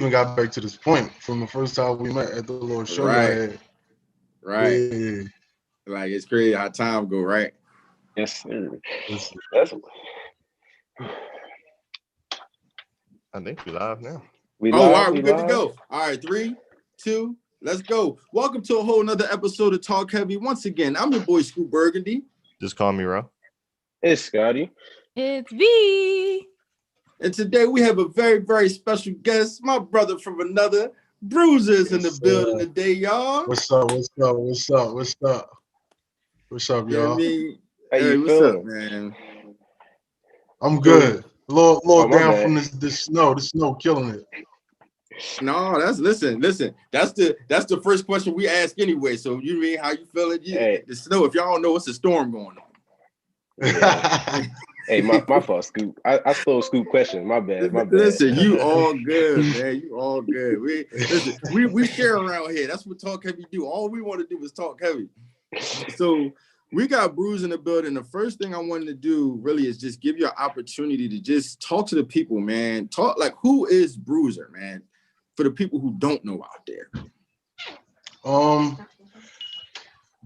even got back to this point from the first time we met at the little show y'all Right, had. right. Yeah. Like it's crazy how time go, right? Yes, sir. Listen, That's I think we live now. we Oh, all live. right, We we're good to live. go. All right, 3, 2, let's go. Welcome to a whole nother episode of Talk Heavy. Once again, I'm your boy Scoop Burgundy. Just call me Ro. It's Scotty. It's V. And today we have a very, very special guest, my brother from another. Bruiser is in the building today, y'all. what's up? What's up? What's up? What's up? What's up, You know what I y'all? mean? How Hey, you what's feeling? up, man? I'm good. Little Oh, my down bad. from this snow. The snow killing it. No, listen. That's the first question we ask anyway. So you mean how you feeling? Hey. The snow. If y'all don't know, it's a storm going on. Yeah. Hey, my fault, Scoop. I stole Scoop question. My bad. Listen, you all good, man. You all good. We share around here. That's what Talk Heavy do. All we want to do is talk heavy. So we got Bruiser in the building. The first thing I wanted to do really is just give you an opportunity to just talk to the people, man. Talk like, who is Bruiser, man? For the people who don't know out there.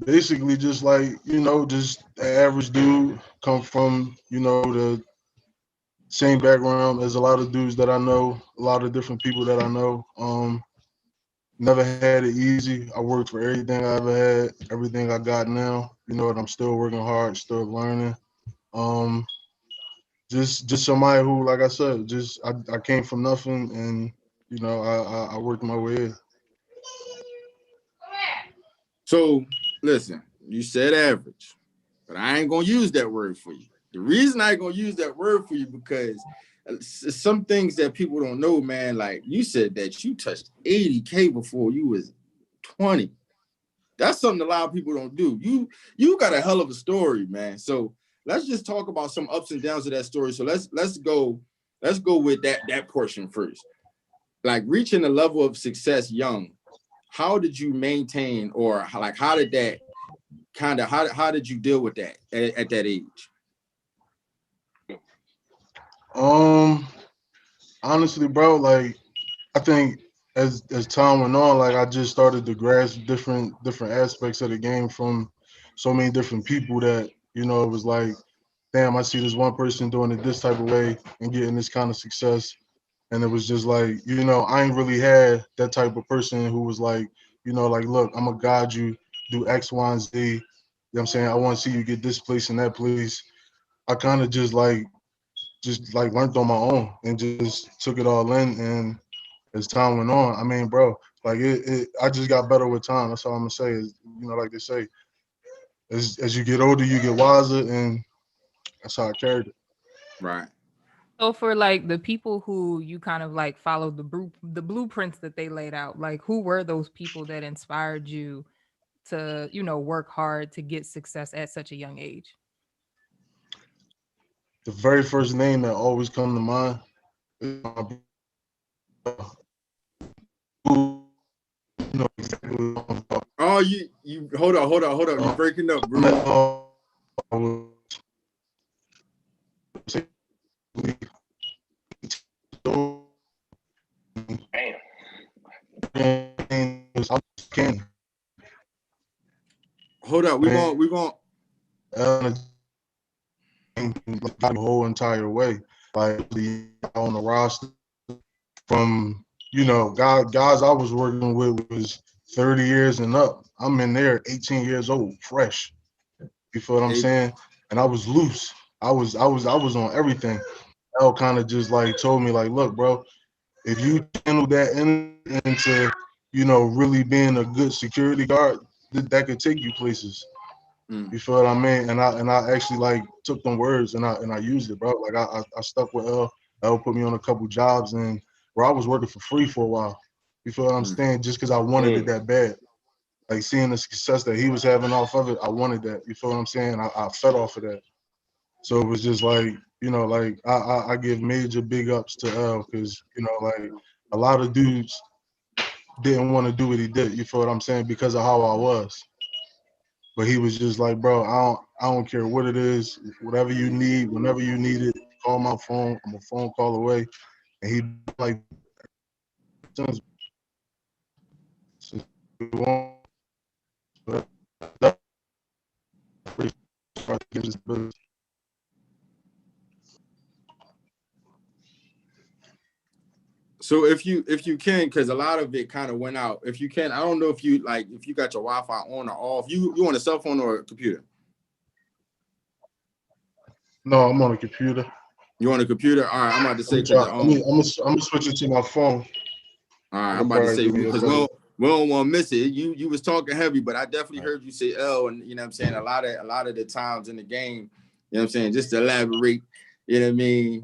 Basically just like, just the average dude, come from, the same background as a lot of dudes that I know, a lot of different people that I know. Never had it easy. I worked for everything I ever had, everything I got now. And I'm still working hard, still learning. Just somebody who, like I said, I came from nothing, and I worked my way in. So listen, you said average, but I ain't gonna use that word for you. The reason I ain't gonna use that word for you because some things that people don't know, man. Like you said that you touched 80K before you was 20. That's something a lot of people don't do. You got a hell of a story, man. So let's just talk about some ups and downs of that story. So let's go with that portion first. Like reaching a level of success young, how did you maintain, or like how did that how did you deal with that at that age? Honestly, bro, like I think as time went on, like I just started to grasp different aspects of the game from so many different people that it was like, damn, I see this one person doing it this type of way and getting this kind of success. And it was just like, I ain't really had that type of person who was like, like, look, I'm gonna guide you, do X, Y, and Z. You know what I'm saying? I want to see you get this place and that place. I kind of just learned on my own and just took it all in. And as time went on, I mean, bro, like I just got better with time. That's all I'm gonna say is, like they say, as you get older, you get wiser, and that's how I carried it. Right. So for like the people who you kind of like followed the blueprints that they laid out, like who were those people that inspired you to, work hard to get success at such a young age? The very first name that always come to mind is my brother, who exactly what I'm talking Oh, you hold on. You're breaking up, bro. about. Hold up. We going the whole entire way, like on the roster from guys I was working with was 30 years and up. I'm in there 18 years old, fresh. You feel what I'm saying? And I was loose. I was on everything. L kind of just like told me like, look, bro, if you channel that into really being a good security guard, that could take you places. You feel what I mean? And I actually like took them words and I used it, bro. Like I stuck with L. L put me on a couple jobs, and where I was working for free for a while. You feel what I'm saying? Just because I wanted it that bad. Like seeing the success that he was having off of it, I wanted that. You feel what I'm saying? I fed off of that. So it was just like, like I give major big ups to L, because like a lot of dudes didn't want to do what he did. You feel what I'm saying? Because of how I was. But he was just like, bro, I don't care what it is, whatever you need, whenever you need it, call my phone. I'm a phone call away. And he like, since we won, So if you can, because a lot of it kind of went out. If you can, I don't know if you got your Wi-Fi on or off. You on a cell phone or a computer? No, I'm on a computer. You on a computer? All right, I'm about to say I'm gonna switch it to my phone. All right, I'm about to say because we don't want to miss it. You was talking heavy, but I definitely heard you say L, and you know what I'm saying, a lot of the times in the game, you know what I'm saying, just to elaborate, you know what I mean,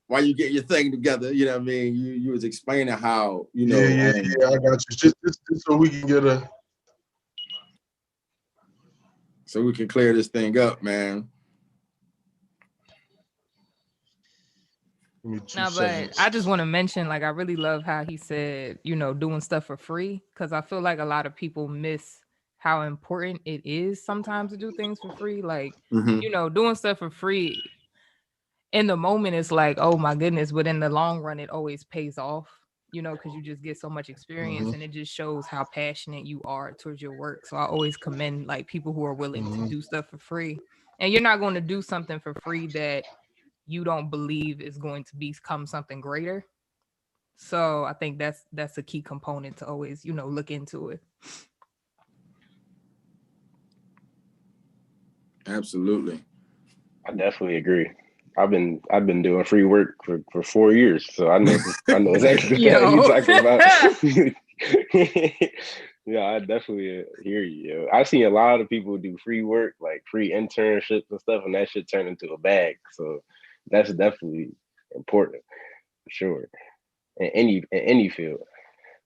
why you get your thing together, you know what I mean, you was explaining how, you know. Yeah, I got you. Just so we can get so we can clear this thing up, man. No, but I just want to mention, like, I really love how he said, you know, doing stuff for free, because I feel like a lot of people miss how important it is sometimes to do things for free. Like, you know, doing stuff for free in the moment is like, oh my goodness, but in the long run, it always pays off, you know, because you just get so much experience and it just shows how passionate you are towards your work. So I always commend like people who are willing to do stuff for free. And you're not going to do something for free that you don't believe is going to become something greater. So I think that's a key component to always, you know, look into it. Absolutely. I definitely agree. I've been doing free work for 4 years, so I know exactly what you're talking about. Yeah, I definitely hear you. Yo. I've seen a lot of people do free work, like free internships and stuff, and that shit turn into a bag. So that's definitely important for sure in any field.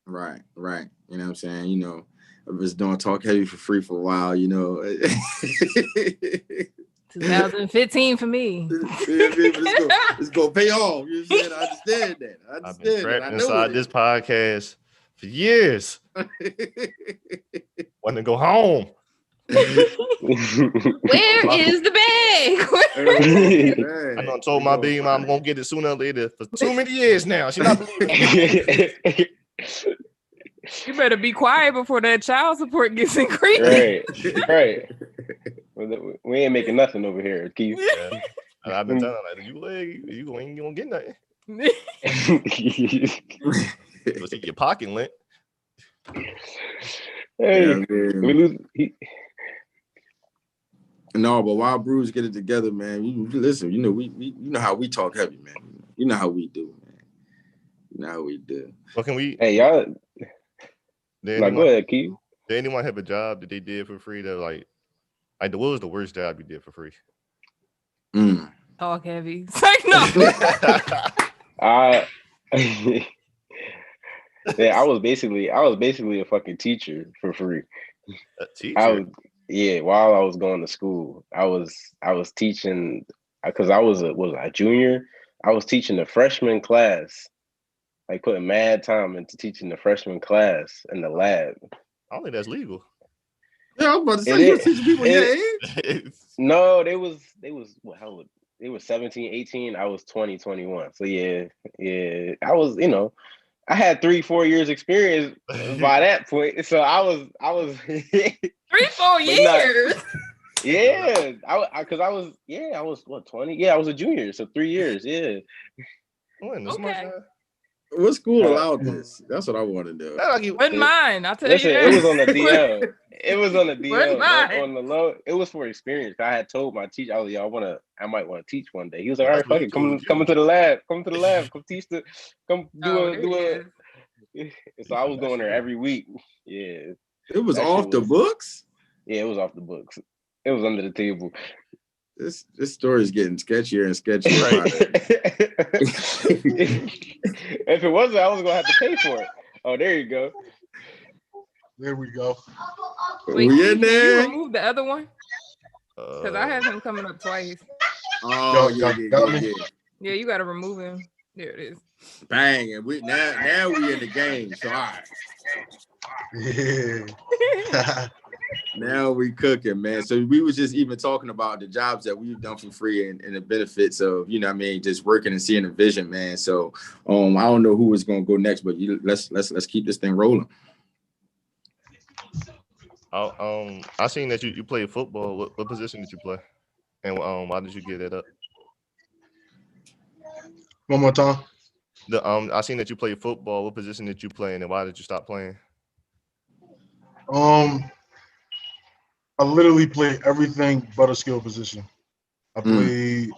Right. You know what I'm saying? You know, I was doing Talk Heavy for free for a while, you know. 2015 for me. It's gonna pay off. You know what I'm saying? I understand that. I've been trapped inside this podcast for years. Want to go home. Where is the bag? I done told my baby mom I'm gonna get it sooner or later for too many years now. She not believing me. You better be quiet before that child support gets increased. Right. We ain't making nothing over here, Keith. Yeah. I've been telling her, like, you ain't gonna get nothing. You'll see your pocket lint. Hey, no, but while Bruiser get it together, man, you listen, you know, we you know how we talk heavy, man. You know how we do, man. You know how we do. Well, can we? Hey, y'all. Go ahead, Keith. Did anyone have a job that they did for free that like what was the worst job you did for free? Talk heavy. It's like, no. Yeah, I was basically a fucking teacher for free. A teacher? While I was going to school, I was teaching because I was a junior. I was teaching the freshman class, like putting mad time into teaching the freshman class in the lab. I don't think that's legal. Yeah, I was about to say, you're teaching people your age? No, they was what, how old? They were 17, 18. I was 20, 21. So yeah. I was, you know, I had 3-4 years experience by that point. So I was 3-4 years. Yeah, I was what, 20? Yeah, I was a junior, so 3 years. Yeah. Okay. What school allowed this? That's what I want to know. Wouldn't mind. I'll tell you that. It was on the DL. It was on the DL on the low. It was for experience. I had told my teacher, I was like, I might want to teach one day. He was like, all right, fuck it, come to the lab. Come teach do it. So I was going there every week. Yeah. It was off the books? Yeah, it was off the books. It was under the table. This story is getting sketchier and sketchier. If it wasn't, I was gonna have to pay for it. Oh, there you go. There we go. Wait, can you remove the other one? Because I have him coming up twice. Oh, yeah. Yeah, you got to remove him. There it is. Bang, and we now we in the game. So all right. Yeah. Now we cooking, man. So we was just even talking about the jobs that we've done for free and the benefits of, you know what I mean, just working and seeing the vision, man. So I don't know who was gonna go next, but let's keep this thing rolling. I seen that you played football. What position did you play? And why did you give that up? One more time. I seen that you played football. What position did you play in, and why did you stop playing? I literally play everything but a skill position. I play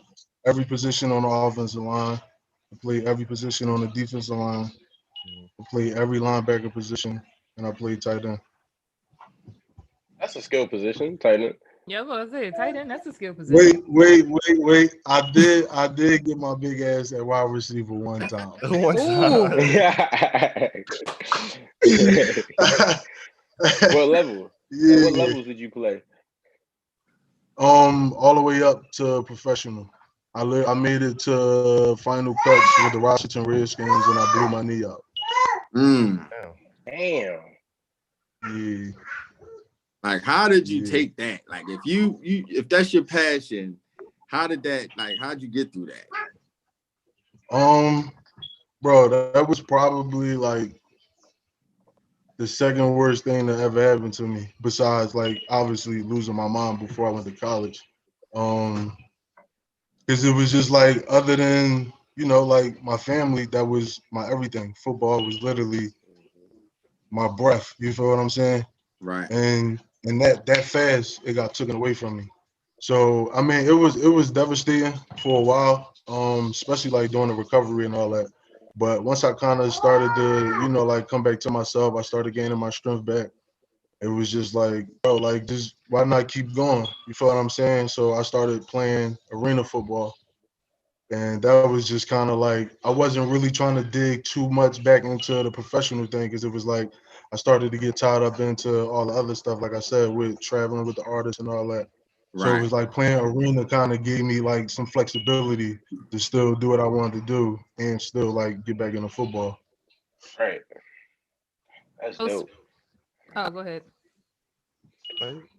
every position on the offensive line. I play every position on the defensive line. I play every linebacker position, and I play tight end. That's a skill position, tight end. Yeah, I was gonna say tight end. That's a skill position. Wait. I did get my big ass at wide receiver one time. One time. What level? Yeah. What levels did you play? All the way up to professional. I made it to final cuts with the Washington Redskins, and I blew my knee out. Damn. Yeah. Like, how did you take that? Like, if that's your passion, how'd you get through that? Bro, that was probably like the second worst thing that ever happened to me, besides like obviously losing my mom before I went to college. Because it was just like, other than, you know, like my family, that was my everything. Football was literally my breath. You feel what I'm saying? Right. And that fast, it got taken away from me. So I mean, it was devastating for a while, especially like during the recovery and all that. But once I kind of started to, you know, like come back to myself, I started gaining my strength back. It was just like, bro, like, just why not keep going? You feel what I'm saying? So I started playing arena football. And that was just kind of like, I wasn't really trying to dig too much back into the professional thing, because it was like I started to get tied up into all the other stuff, like I said, with traveling with the artists and all that. So it was like playing arena kind of gave me like some flexibility to still do what I wanted to do and still like get back into football. Right. That's dope. Oh, go ahead.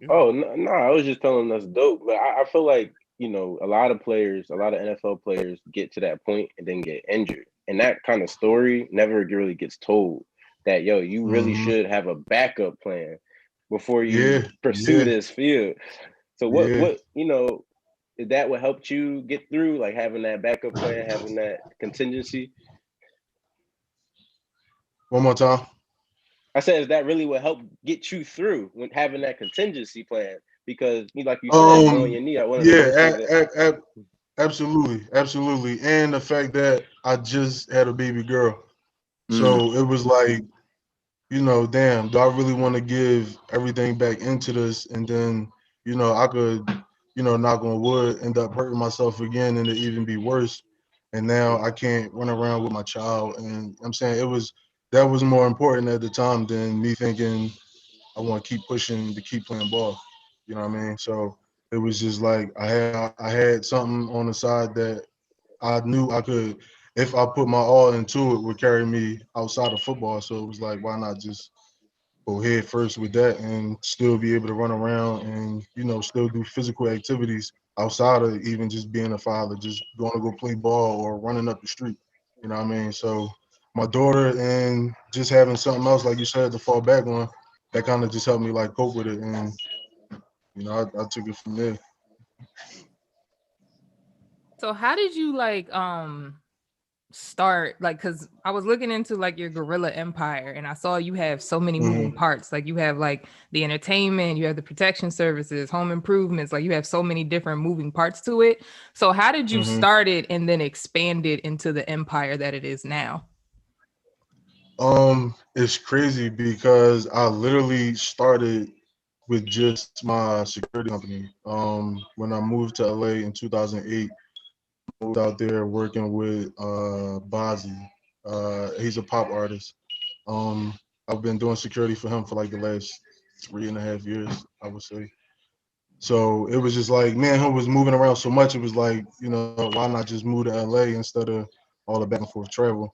Oh no, I was just telling us dope. But I feel like, you know, a lot of NFL players get to that point and then get injured. And that kind of story never really gets told, that, yo, you really should have a backup plan before you pursue this field. So what, you know, is that what helped you get through, like having that backup plan, having that contingency? One more time. I said, is that really what helped get you through, when having that contingency plan? Because, like you said, blowing your knee out. Absolutely. And the fact that I just had a baby girl. So it was like, you know, damn, do I really want to give everything back into this? And then, you know, I could, you know, knock on wood, end up hurting myself again and it even be worse. And now I can't run around with my child. And I'm saying that was more important at the time than me thinking I want to keep pushing to keep playing ball. You know what I mean? So it was just like I had something on the side that I knew I could, if I put my all into it, would carry me outside of football. So it was like, why not just go head first with that and still be able to run around and, you know, still do physical activities outside of even just being a father, just going to go play ball or running up the street. You know what I mean? So my daughter and just having something else, like you said, to fall back on, that kind of just helped me like cope with it. And, you know, I took it from there. So how did you like start, like, because I was looking into like your guerrilla empire and I saw you have so many moving parts. Like you have like the entertainment, you have the protection services, home improvements, like you have so many different moving parts to it. So how did you start it and then expand it into the empire that it is now? It's crazy because I literally started with just my security company. When I moved to LA in 2008, I moved out there working with Bazzi. He's a pop artist. I've been doing security for him for like the last 3.5 years, I would say. So it was just like, man, he was moving around so much. It was like, you know, why not just move to LA instead of all the back and forth travel?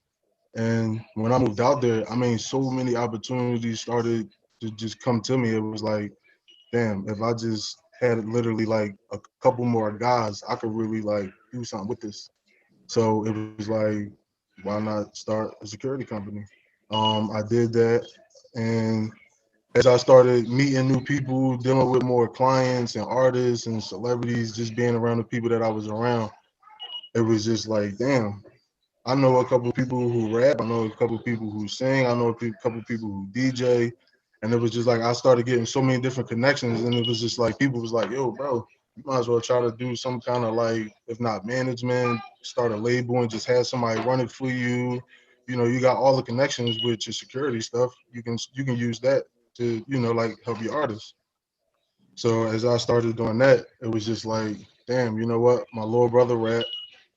And when I moved out there, I mean, so many opportunities started to just come to me. It was like, damn, if I just had literally like a couple more guys, I could really like do something with this. So it was like, why not start a security company? I did that, and as I started meeting new people, dealing with more clients and artists and celebrities, just being around the people that I was around, it was just like, damn, I know a couple of people who rap. I know a couple of people who sing. I know couple of people who DJ. And it was just like I started getting so many different connections, and it was just like people was like, "Yo, bro, you might as well try to do some kind of like, if not management, start a label and just have somebody run it for you. You know, you got all the connections with your security stuff. You can use that to like help your artists." So as I started doing that, it was just like, damn, you know what? My little brother rap,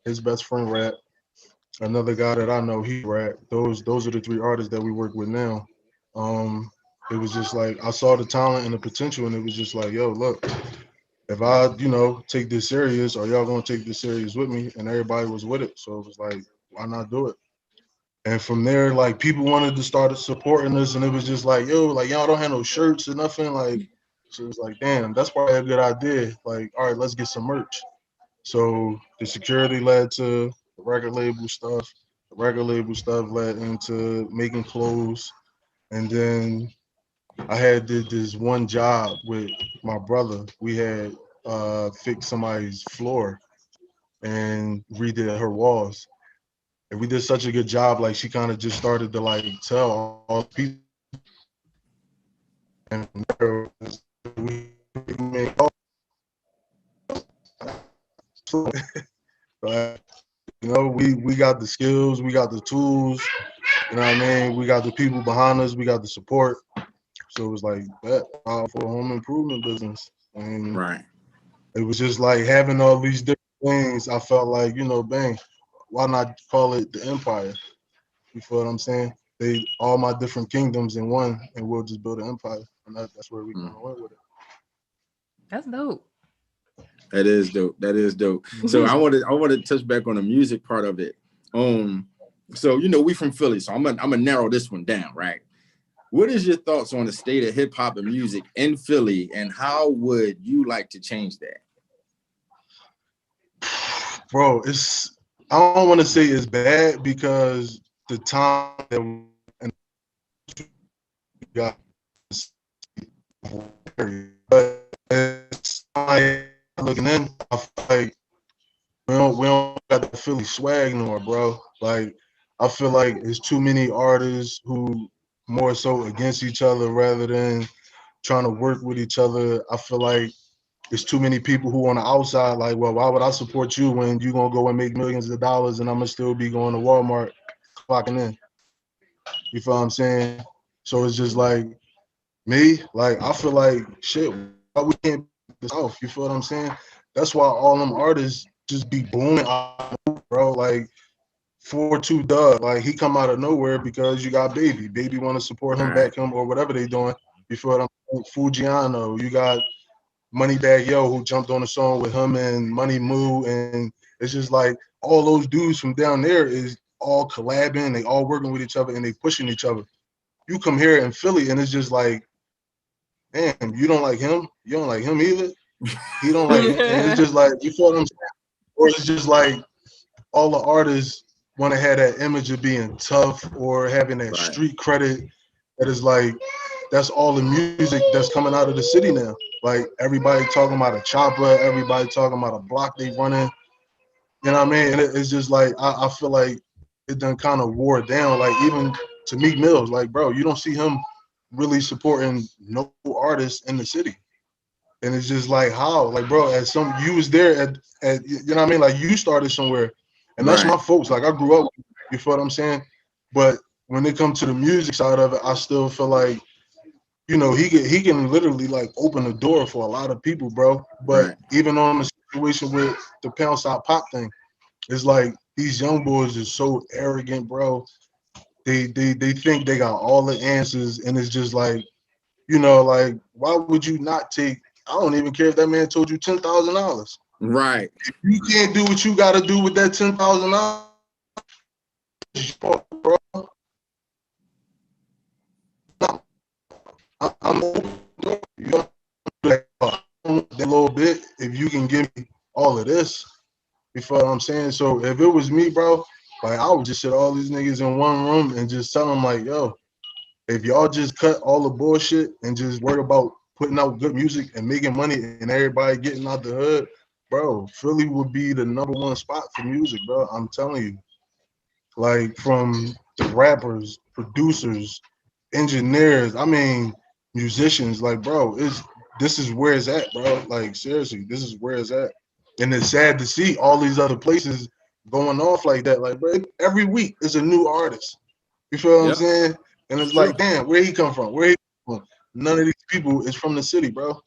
his best friend rap. Another guy that I know, he rap. Those are the three artists that we work with now. Um, it was just like I saw the talent and the potential, and it was just like, yo, look, if I, take this serious, are y'all gonna take this serious with me? And everybody was with it, so it was like, why not do it? And from there, like people wanted to start supporting us, and it was just like, yo, like y'all don't have no shirts or nothing, like. So it was like, damn, that's probably a good idea. Like, all right, let's get some merch. So the security led to the record label stuff. The record label stuff led into making clothes. And then I had did this one job with my brother. We had fixed somebody's floor and redid her walls. And we did such a good job, like she kind of just started to like tell all the people. And there was, we made but, we got the skills, we got the tools, you know what I mean? We got the people behind us, we got the support. So it was like that for a home improvement business. And Right. it was just like having all these different things. I felt like, bang, why not call it the empire? You feel what I'm saying? They all my different kingdoms in one, and we'll just build an empire. And that's where we kind of went with it. That's dope. That is dope. That is dope. So I want to touch back on the music part of it. So we from Philly, so I'm gonna narrow this one down, right? What is your thoughts on the state of hip hop and music in Philly, and how would you like to change that? Bro, I don't want to say it's bad because the time that we got, but it's like looking in, I feel like we don't got the Philly swag no more, bro. Like I feel like there's too many artists who more so against each other rather than trying to work with each other. I feel like there's too many people who on the outside like, well, why would I support you when you gonna go and make millions of dollars and I'm gonna still be going to Walmart clocking in? You feel what I'm saying? So it's just like me, like I feel like shit, why we can't be the South? You feel what I'm saying? That's why all them artists just be booming, bro. Like 4-2 Doug, like he come out of nowhere because you got Baby. Baby want to support him, back him, or whatever they doing. You feel what I'm saying? Fujiano, you got Moneybag Yo who jumped on the song with him and Money Moo, and it's just like all those dudes from down there is all collabing, they all working with each other and they pushing each other. You come here in Philly and it's just like, damn, you don't like him, you don't like him either. He don't like him. And it's just like, you feel what I'm saying? Or it's just like all the artists want to have that image of being tough or having that street credit that is like, that's all the music that's coming out of the city now. Like everybody talking about a chopper, everybody talking about a block they running. You know what I mean? And it's just like I feel like it done kind of wore down. Like even to Meek Mills, like bro, you don't see him really supporting no artists in the city. And it's just like how, like bro, you was there at you know what I mean? Like you started somewhere, and that's my folks. Like I grew up. You feel what I'm saying? But when it comes to the music side of it, I still feel like he can literally like open the door for a lot of people, bro. But even on the situation with the Pound Stop Pop thing, it's like these young boys are so arrogant, bro. They think they got all the answers, and it's just like, like why would you not take? I don't even care if that man told you $10,000. Right. If you can't do what you got to do with that $10,000, bro. I'm this. You feel what I'm saying? So if it was me, bro, like I would just sit all these niggas in one room and just tell them like, yo, if y'all just cut all the bullshit and just worry about putting out good music and making money and everybody getting out the hood, bro, Philly would be the #1 spot for music, bro. I'm telling you. Like from the rappers, producers, engineers, I mean, musicians, like, bro, this is where it's at, bro. Like, seriously, this is where it's at. And it's sad to see all these other places going off like that. Like, bro, every week is a new artist. You feel what I'm saying? And it's like, damn, where he come from? Where he come from? None of these people is from the city, bro.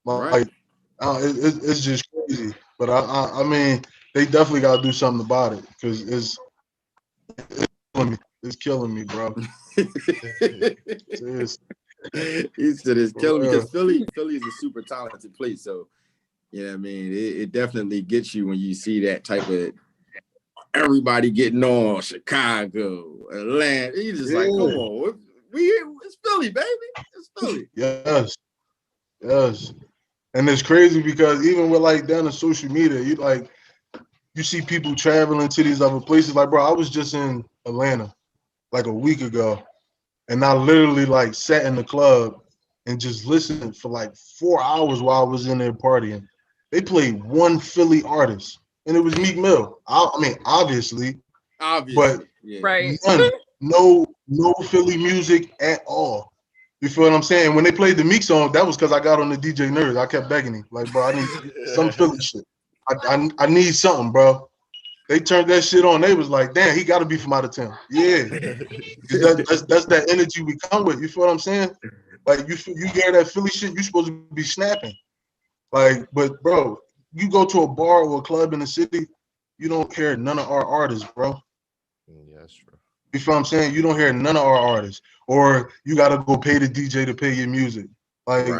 Like, it's just crazy. But I mean, they definitely got to do something about it because it's killing me. It's killing me, bro. He said it's killing me because Philly is a super talented place. So, you know what I mean? It definitely gets you when you see that type of everybody getting on, Chicago, Atlanta. You just like, come on, it's Philly, baby. It's Philly. Yes. And it's crazy because even with like down on social media, you see people traveling to these other places. Like, bro, I was just in Atlanta like a week ago, and I literally like sat in the club and just listened for like 4 hours while I was in there partying. They played one Philly artist, and it was Meek Mill. I mean, obviously, but right, no Philly music at all. You feel what I'm saying? When they played the Meek song, that was because I got on the DJ nerves. I kept begging him, like, bro, I need some Philly shit. I need something, bro. They turned that shit on. They was like, damn, he got to be from out of town. Yeah, that's that energy we come with. You feel what I'm saying? Like you hear that Philly shit, you supposed to be snapping. Like, but bro, you go to a bar or a club in the city, you don't hear none of our artists, bro. Yeah, that's true. You feel what I'm saying? You don't hear none of our artists, or you got to go pay the DJ to play your music. Like,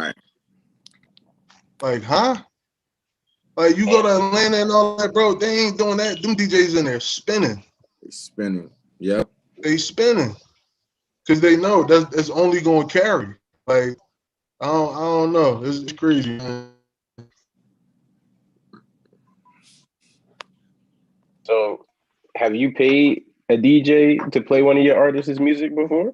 huh? Like, you go to Atlanta and all that, bro, they ain't doing that. Them DJs in there spinning. They spinning. Yep. They spinning. Because they know that's only going to carry. Like, I don't know. It's crazy, man. So, have you paid a DJ to play one of your artists' music before?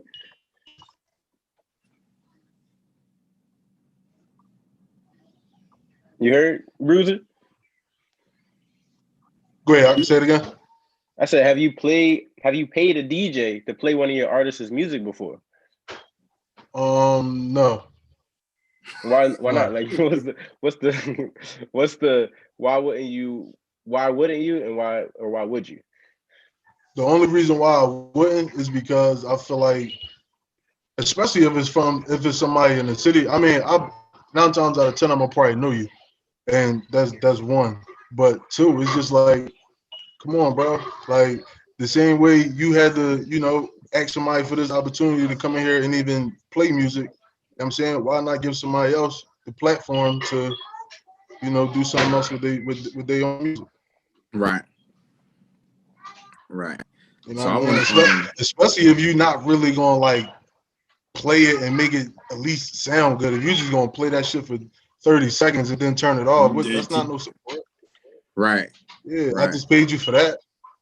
You heard, Bruiser? Go ahead, I can say it again. I said, have you paid a DJ to play one of your artists' music before? No. Why not? Like, what's the why wouldn't you and why would you? The only reason why I wouldn't is because I feel like, especially if it's somebody in the city. I mean, 9 times out of 10 I'm gonna probably know you, and that's one. But 2, it's just like, come on, bro. Like the same way you had to, ask somebody for this opportunity to come in here and even play music. You know what I'm saying, why not give somebody else the platform to, do something else with their own music? Right. You know what I mean? Especially if you're not really gonna like play it and make it at least sound good. If you're just gonna play that shit for 30 seconds and then turn it off, that's not no support. Right. Yeah, I just paid you for that.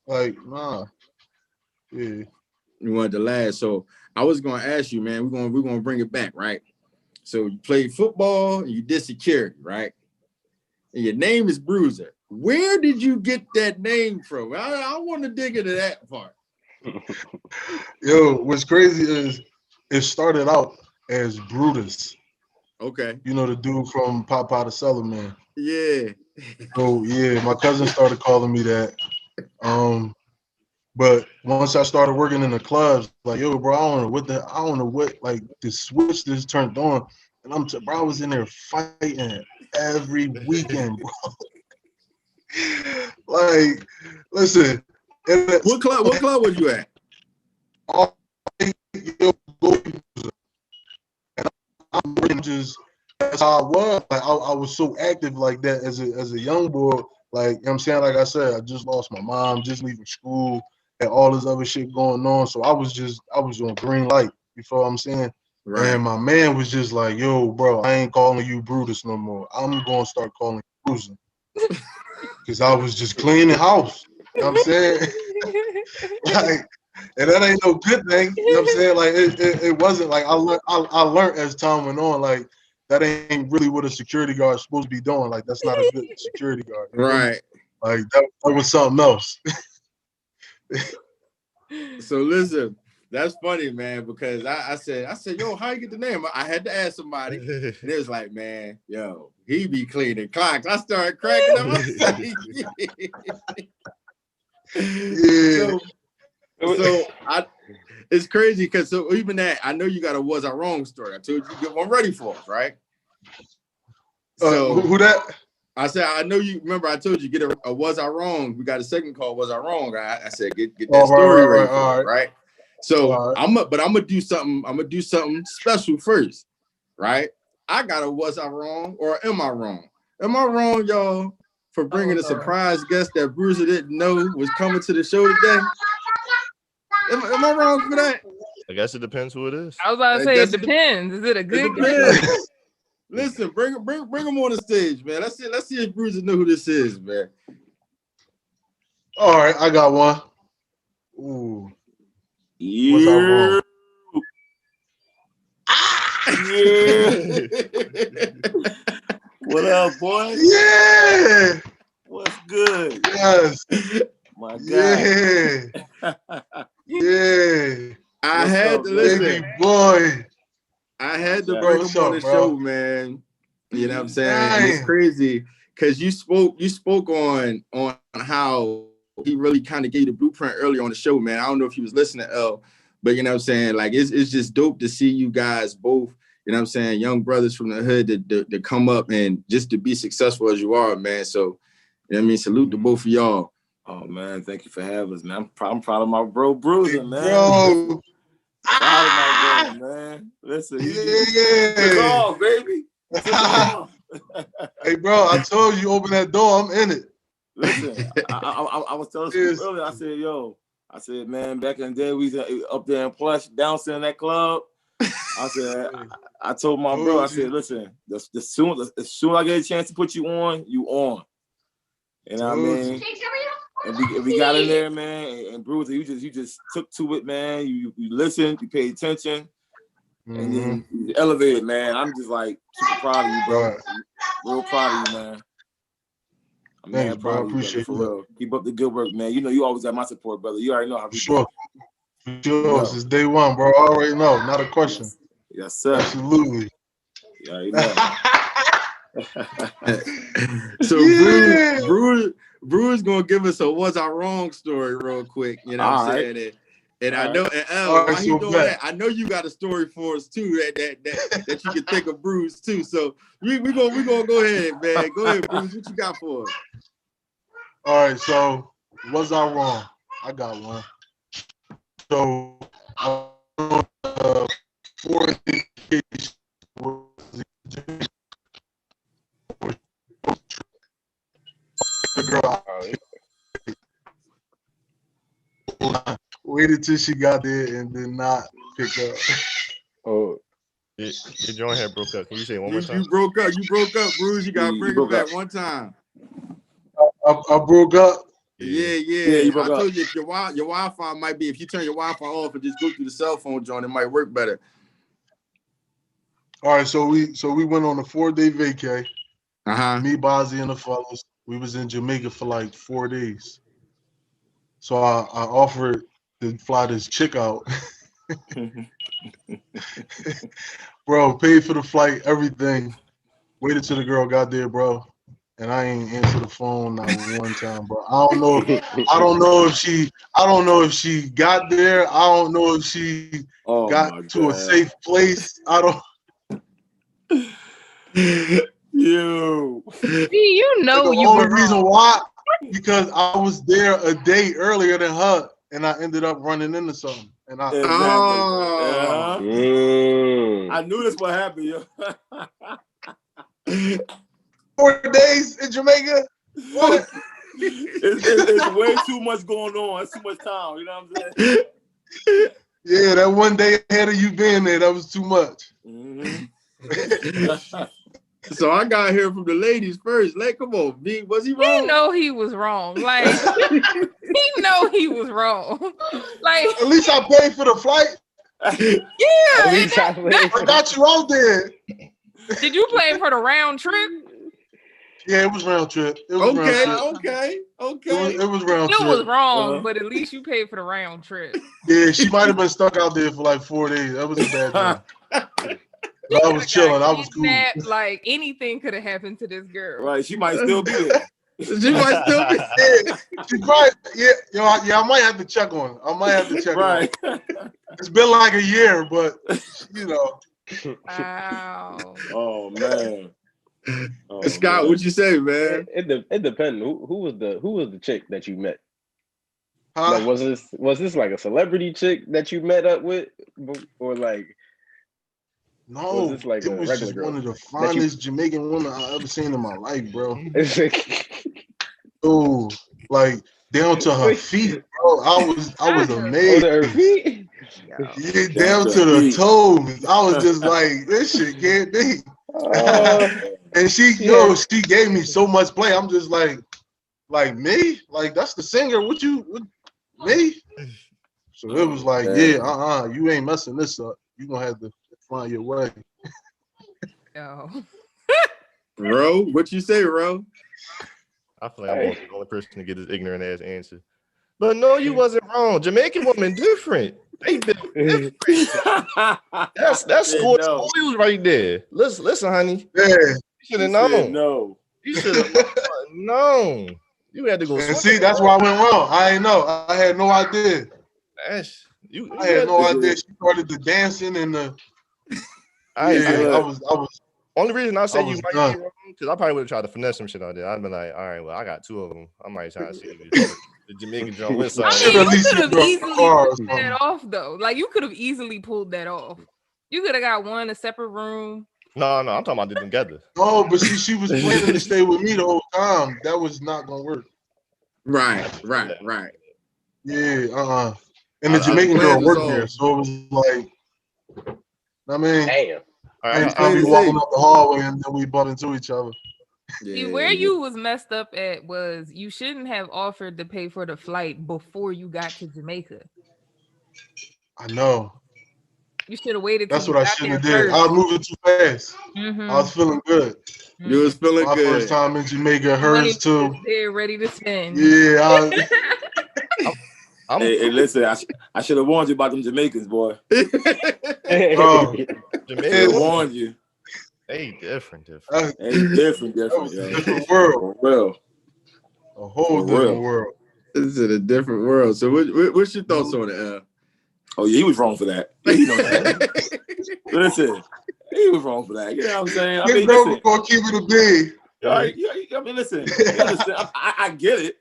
Like, nah. Yeah. You wanted to last. So I was gonna ask you, man, we're gonna bring it back, right? So you played football and you did security, right? And your name is Bruiser. Where did you get that name from? I want to dig into that part. Yo, what's crazy is it started out as Brutus. Okay. The dude from Popeye the Cellar Man. Yeah. So yeah, my cousin started calling me that. But once I started working in the clubs, like, yo, bro, I don't know what, like, the switch just turned on, and bro, I was in there fighting every weekend, bro. Like, listen. What club was you at? That's how I was. Like, I was so active like that as a young boy. Like, you know what I'm saying? Like I said, I just lost my mom, just leaving school, and all this other shit going on. So I was on green light. You feel what I'm saying? Right. And my man was just like, yo, bro, I ain't calling you Brutus no more. I'm gonna start calling you Bruiser. Because I was just cleaning house. You know what I'm saying? Like, and that ain't no good thing. You know what I'm saying? Like it wasn't like I learned as time went on, like that ain't really what a security guard is supposed to be doing. Like that's not a good security guard. Right. Like that was something else. So listen, that's funny, man, because I said, yo, how you get the name? I had to ask somebody. And it was like, man, yo, he be cleaning clocks. I started cracking up. Yeah. So it's crazy because so even that, I know you got a was I wrong story. I told you get one ready for us, right? So who that? I said, I know you remember I told you get a was I wrong. We got a segment called Was I Wrong? I said get that story ready for us, right? So I'm gonna do something special first, right? I got a was I wrong or am I wrong? Am I wrong, y'all, for bringing a surprise guest that Bruiser didn't know was coming to the show today? Am I wrong for that? I guess it depends who it is. I was about to say it depends. Is it a good guy? Listen, bring him on the stage, man. Let's see if Bruiser know who this is, man. All right, I got one. Ooh. Yeah. Was I wrong? Yeah. What up, boy? Yeah. What's good? Yes. My God. Yeah. Yeah. I had to listen. Baby boy. I had to bring him on the show, man. You know what I'm saying? And it's crazy because you spoke on how he really kind of gave the blueprint early on the show, man. I don't know if he was listening, but you know what I'm saying? Like it's just dope to see you guys both, you know what I'm saying, young brothers from the hood to come up and just to be successful as you are, man. So, you know what I mean? Salute to both of y'all. Oh man, thank you for having us, man. I'm proud of my bro Bruiser, man. Bro. Proud of my bro, man. Listen, he took off, baby. Took off. Hey, bro, I told you open that door, I'm in it. Listen, I was telling you earlier. I said, man, back in the day we was up there in Plush, dancing in that club. I said, I told my bro, I said, listen, as soon as I get a chance to put you on, you on. You know what I mean? And we got in there, man, and Bruiser, you just took to it, man. You listened, you paid attention, and then you elevated, man. I'm just like super proud of you, bro. Right. Real proud of you, man. I'm Thanks, bro. Proud of you, appreciate brother, for real. Keep up the good work, man. You know you always got my support, brother. You already know how we do. Sure. Since day one, bro. I already know. Not a question. Yes, sir. Absolutely. You already know. So Bruiser's gonna give us a was I wrong story real quick. You know what I'm saying? And I know, and while he doing that, I know you got a story for us too that you can think of Bruce too. So we gonna go ahead, man. Go ahead, Bruce. What you got for us? All right. So was I wrong? I got one. So 4 waited till she got there and did not pick up. Oh, your joint here broke up. Can you say it one more time? You broke up, Bruce. You gotta bring it back one time. I broke up. Yeah. I told you if your Wi-Fi might be, if you turn your Wi-Fi off and just go through the cell phone joint, it might work better. All right, so we went on a 4-day vacay. Me, Bozzy, and the fellas. We was in Jamaica for like 4 days. So I offered to fly this chick out. Bro, paid for the flight, everything. Waited till the girl got there, bro. And I ain't answered the phone not one time, bro. I don't know if she got there. I don't know if she got to a safe place. I don't. You know the only reason why, because I was there a day earlier than her, and I ended up running into something. And I I knew this would happen, yo. 4 days in Jamaica. What? It's way too much going on. It's too much time. You know what I'm saying? Yeah, that 1 day ahead of you being there, that was too much. So I got to hear from the ladies first. Like, come on, B, was he wrong? He know he was wrong. Like, he know he was wrong. Like, at least I paid for the flight. Yeah, At least I got you out there. Did you pay for the round trip? Yeah, it was round trip. It was round trip. Okay. It was round It trip. was wrong, but at least you paid for the round trip. Yeah, she might have been stuck out there for like 4 days. That was a bad time. I was chilling. I was cool. Like anything could have happened to this girl. Right, she might still be there. She might still be there. She probably, I might have to check on her. Right. It's been like a year, but you know. Wow. Oh man. Scott, what'd you say, man? It depends. Who was the chick that you met? Huh? Like, was this like a celebrity chick that you met up with, or like? No, was this like it a was regular just girl one of the finest Jamaican women I've ever seen in my life, bro. Oh, like down to her feet, bro. I was amazed. Her feet? Yeah, down to the toes. I was just like, this shit can't be. And she gave me so much play. I'm just like me? Like that's the singer. What me? So it was like, you ain't messing this up. You gonna have to find your way. Yo. Ro, what you say, Ro? I feel like I'm the only person to get this ignorant ass answer. But no, you wasn't wrong. Jamaican women different. They different. That's spoils right there. Listen, honey. Yeah. You should have known. No. You should have known. You had to go. And see, that's where I went wrong. I ain't know. I had no idea. I had no idea. She started the dancing and the. I was. Only reason I say you might be wrong because I probably would have tried to finesse some shit out there. I'd been like, all right, well, I got 2 of them. I might try to see the Jamaican John went side. I mean, you could have easily pulled that off, though. Like, you could have easily pulled that off. You could have got one a separate room. No, I'm talking about them together. No, but she was planning to stay with me the whole time. That was not gonna work. Right. Yeah, and the Jamaican girl worked there, so it was like, I mean, damn. I'll be walking up the hallway and then we butt into each other. See, where you was messed up at was you shouldn't have offered to pay for the flight before you got to Jamaica. I know. You should have waited. That's what I should have did. I was moving too fast. Mm-hmm. I was feeling good. You was feeling My good. first time in Jamaica, hers too. They're ready to spend. Yeah. Hey, listen, I should have warned you about them Jamaicans, boy. Jamaican warned you. Hey, different. Hey, different. Different world. Real. A whole different world. This is a different world. So what's your thoughts on it? Oh yeah, he was wrong for that. You know that. Listen, he was wrong for that. You know what I'm saying? I mean, listen, gonna keep it a big. Right? I mean, listen. I get it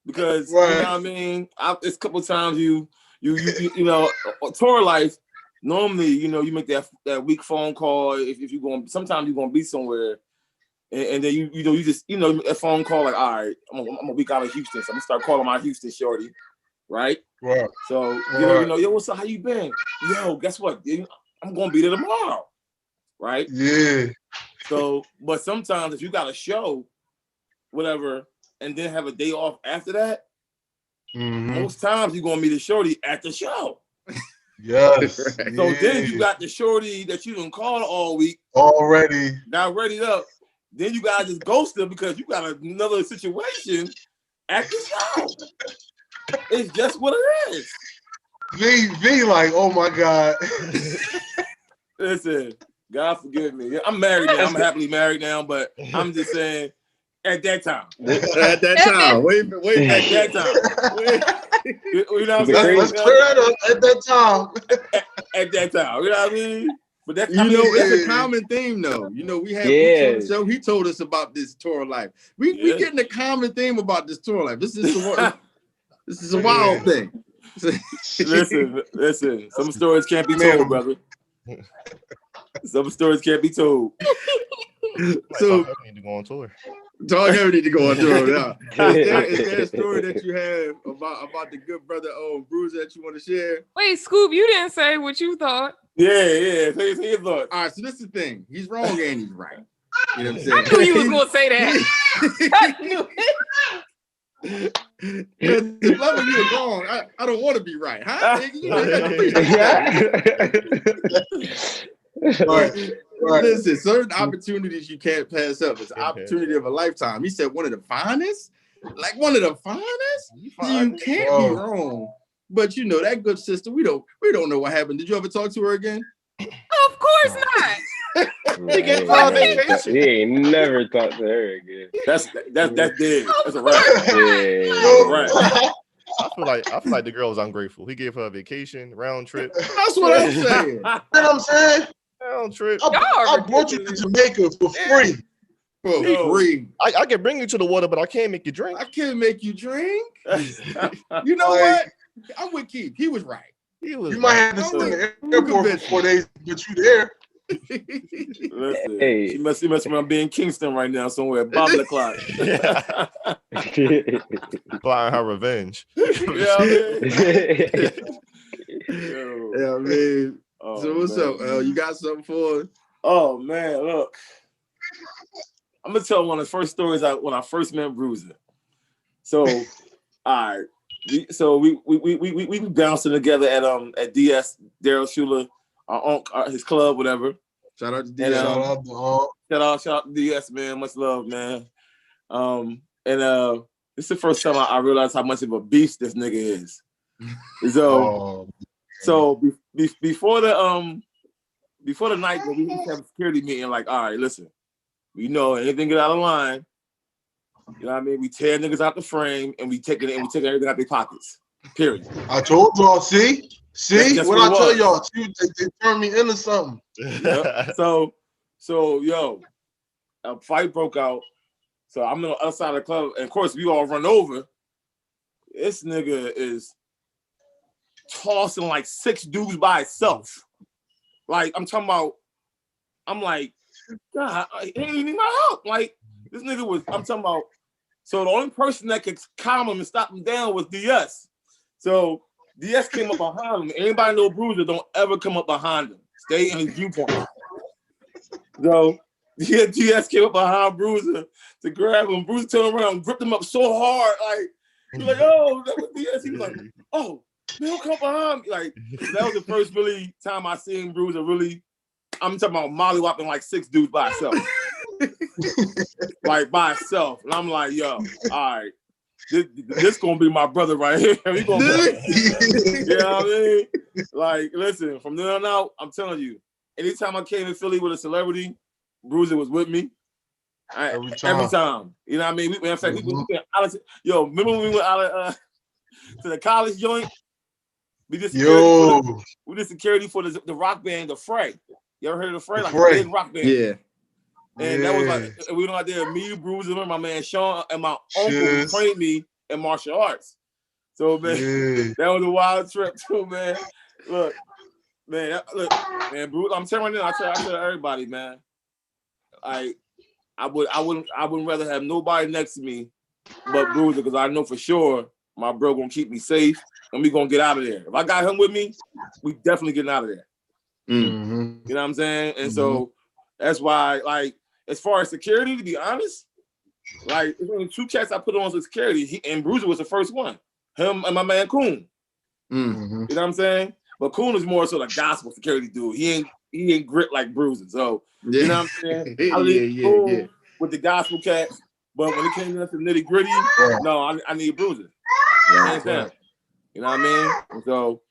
because you know what I mean. It's a couple of times you know, tour life. Normally, you know, you make that week phone call if you're going. Sometimes you're gonna be somewhere, and then you just a phone call like, all right, I'm a week out of Houston, so I'm gonna start calling my Houston shorty, right? Right. So you know, yo, what's up? How you been? Yo, guess what? I'm gonna be there tomorrow, right? Yeah. So, but sometimes if you got a show, whatever, and then have a day off after that, most times you're gonna meet a shorty at the show. Yes. So then you got the shorty that you done call all week already. Got ready up. Then you gotta just ghost her because you got another situation at the show. It's just what it is. V like, oh my God. Listen, God forgive me. I'm married now. I'm happily married now, but I'm just saying, at that time. At that time. Wait. At that time. You know what I'm saying? Let's clear it up at that time. At that time. You know what I mean? But that's it's a common theme though. You know, we had Bruiser on the show. He told us about this tour life. We getting a common theme about this tour life. This is a wild thing. Listen. Some stories can't be told, brother. Some stories can't be told. So I need to go on tour. TalkHvy need to go on tour now. Is there a story that you have about the good brother Bruiser that you want to share? Wait, Scoop, you didn't say what you thought. Yeah. Say your thought. All right, so this is the thing. He's wrong and he's right. You know what I'm saying? I knew you was gonna say that. I knew it. If I'm you was wrong, I don't want to be right, huh? Right. Listen, certain opportunities you can't pass up. It's an opportunity of a lifetime. He said one of the finest, like one of the finest. You can't be wrong. But you know that good sister. We don't know what happened. Did you ever talk to her again? Of course not. He ain't never talked to her again. That's dead. That's a wrap. I feel like the girl was ungrateful. He gave her a vacation, round trip. That's what I'm saying. You know what I'm saying? Round trip. I brought you to Jamaica for free. For free. I can bring you to the water, but I can't make you drink. I can't make you drink. You know what? I'm with Keith. He was right. You might have to stay in the airport for 4 days to get you there. Listen, she must around being Kingston right now somewhere. Bob the clock. Flying her revenge. Yeah, man. So what's up? You got something for us? Oh man, look. I'm gonna tell one of the first stories when I first met Bruiser. So, all right. So we bouncing together at DS Daryl Schuler, his club, whatever. Shout out to DS. Shout out to DS, man. Much love, man. This is the first time I realized how much of a beast this nigga is. So before the night when we have a security meeting, like, all right, listen, we know anything get out of line. You know what I mean? We tear niggas out the frame and we take everything out their pockets. Period. I told y'all, see? That's what I tell y'all, they turned me into something. Yep. So yo, a fight broke out. So I'm on the other side of the club, and of course we all run over. This nigga is tossing like 6 dudes by itself. Like I'm like, God, he didn't need my help. Like this nigga was, I'm talking about. So the only person that could calm him and stop him down was DS. So DS came up behind him. Anybody know Bruiser, don't ever come up behind him. Stay in his viewpoint. So DS came up behind Bruiser to grab him. Bruiser turned around and gripped him up so hard. Like, he was like, oh, that was DS. He was like, oh, man, don't come behind me. Like, that was the first really time I seen Bruiser really, I'm talking about mollywopping like 6 dudes by himself. Like by itself. And I'm like, yo, all right. This gonna be my brother right here. You know what I mean? Like, listen, from then on out, I'm telling you, anytime I came to Philly with a celebrity, Bruiser was with me. Every time. You know what I mean? In fact, we went out of, remember when we went out to the college joint? We did security for the rock band, The Fray. You ever heard of The Fray? Like a big rock band. Yeah. And that was like, we went out there, me, Bruiser, my man Sean, and my uncle who trained me in martial arts. So, man, that was a wild trip too, man. Look, man, Bruiser, I'm telling you right now, I tell everybody, man, I wouldn't rather have nobody next to me but Bruiser, because I know for sure my bro gonna keep me safe and we gonna get out of there. If I got him with me, we definitely getting out of there. Mm-hmm. You know what I'm saying? And so that's why, like, as far as security, to be honest, like, there's only 2 cats I put on as security, and Bruiser was the first one. Him and my man Coon. Mm-hmm. You know what I'm saying? But Coon is more so the gospel security dude. He ain't grit like Bruiser. So you know what I'm saying? I leave Coon with the gospel cats, but when it came down to nitty gritty, no, I need Bruiser. Hands down. You know what I mean? And so,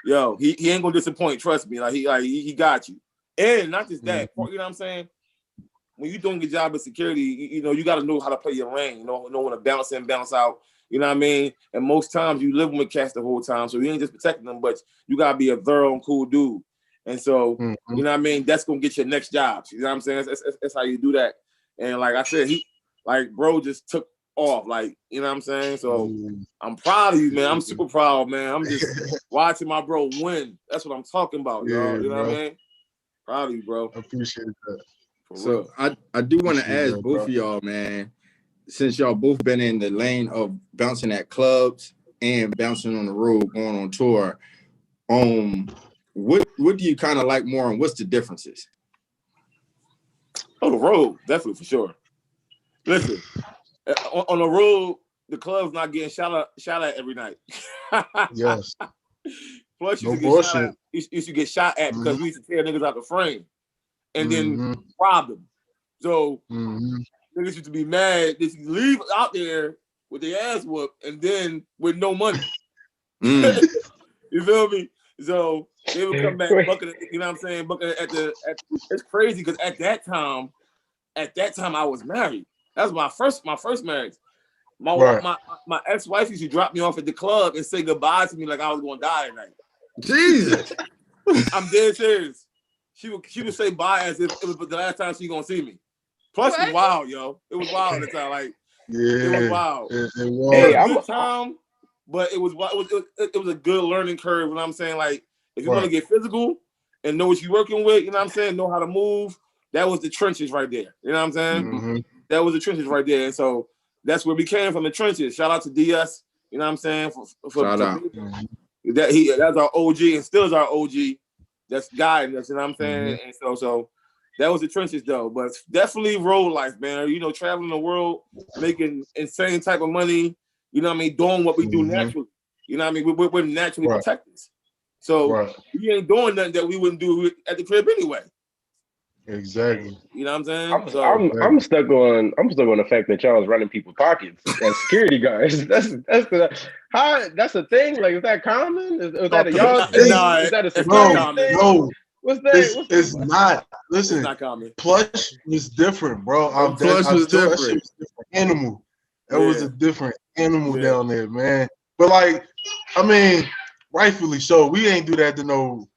yo, he ain't gonna disappoint. Trust me. Like he got you. And not just that. You know what I'm saying? When you're doing your job as security, you know, you got to know how to play your lane. You know when to bounce in, bounce out. You know what I mean? And most times you live with cats the whole time, so you ain't just protecting them, but you got to be a thorough and cool dude. And so, you know what I mean? That's going to get your next job. You know what I'm saying? That's how you do that. And like I said, bro just took off. Like, you know what I'm saying? So I'm proud of you, man. I'm super proud, man. I'm just watching my bro win. That's what I'm talking about, y'all. You know what I mean? Proud of you, bro. I appreciate that. So I do want to ask both of y'all, man, since y'all both been in the lane of bouncing at clubs and bouncing on the road, going on tour, what do you kind of like more, and what's the differences? Oh, the road, definitely for sure. Listen, on the road, the club's not getting shot at every night. Yes. Plus, you No used to get shot bullshit. at. You used to get shot at because we used to tear niggas out the frame and then Mm-hmm. rob them. So Mm-hmm. niggas used to be mad. They used to leave out there with their ass whooped and then with no money. You feel me? So they would come back bucking. You know what I'm saying? Bucking at it's crazy because at that time I was married. That was my first marriage. Right. My ex-wife used to drop me off at the club and say goodbye to me like I was gonna die tonight. Jesus. I'm dead serious. She would say bye as if it was the last time she gonna see me. Plus it was wild, yo. It was wild at the time. Like it was wild. It It was. was a good time, but it was a good learning curve. You know what I'm saying? Like if you want to get physical and know what you're working with, you know what I'm saying, know how to move, that was the trenches right there. You know what I'm saying? Mm-hmm. That was the trenches right there. And so that's where we came from, the trenches. Shout out to DS, you know what I'm saying? Shout out. That's our OG and still is our OG. That's guiding us, you know what I'm saying? And so that was the trenches though. But definitely road life, man. You know, traveling the world, making insane type of money, you know what I mean, doing what we do naturally. You know what I mean? We're naturally protected. So we ain't doing nothing that we wouldn't do at the crib anyway. Exactly. You know what I'm saying? I'm stuck on the fact that y'all was running people's pockets as security guards. That's a thing. Like, is that common? Is that a y'all thing? Nah, is that a security thing? No. What's that? It's not. Listen, it's not common. Plush was different, bro. Plush was different. That shit was a different animal. That was a different animal down there, man. But like, I mean, rightfully so. We ain't do that to no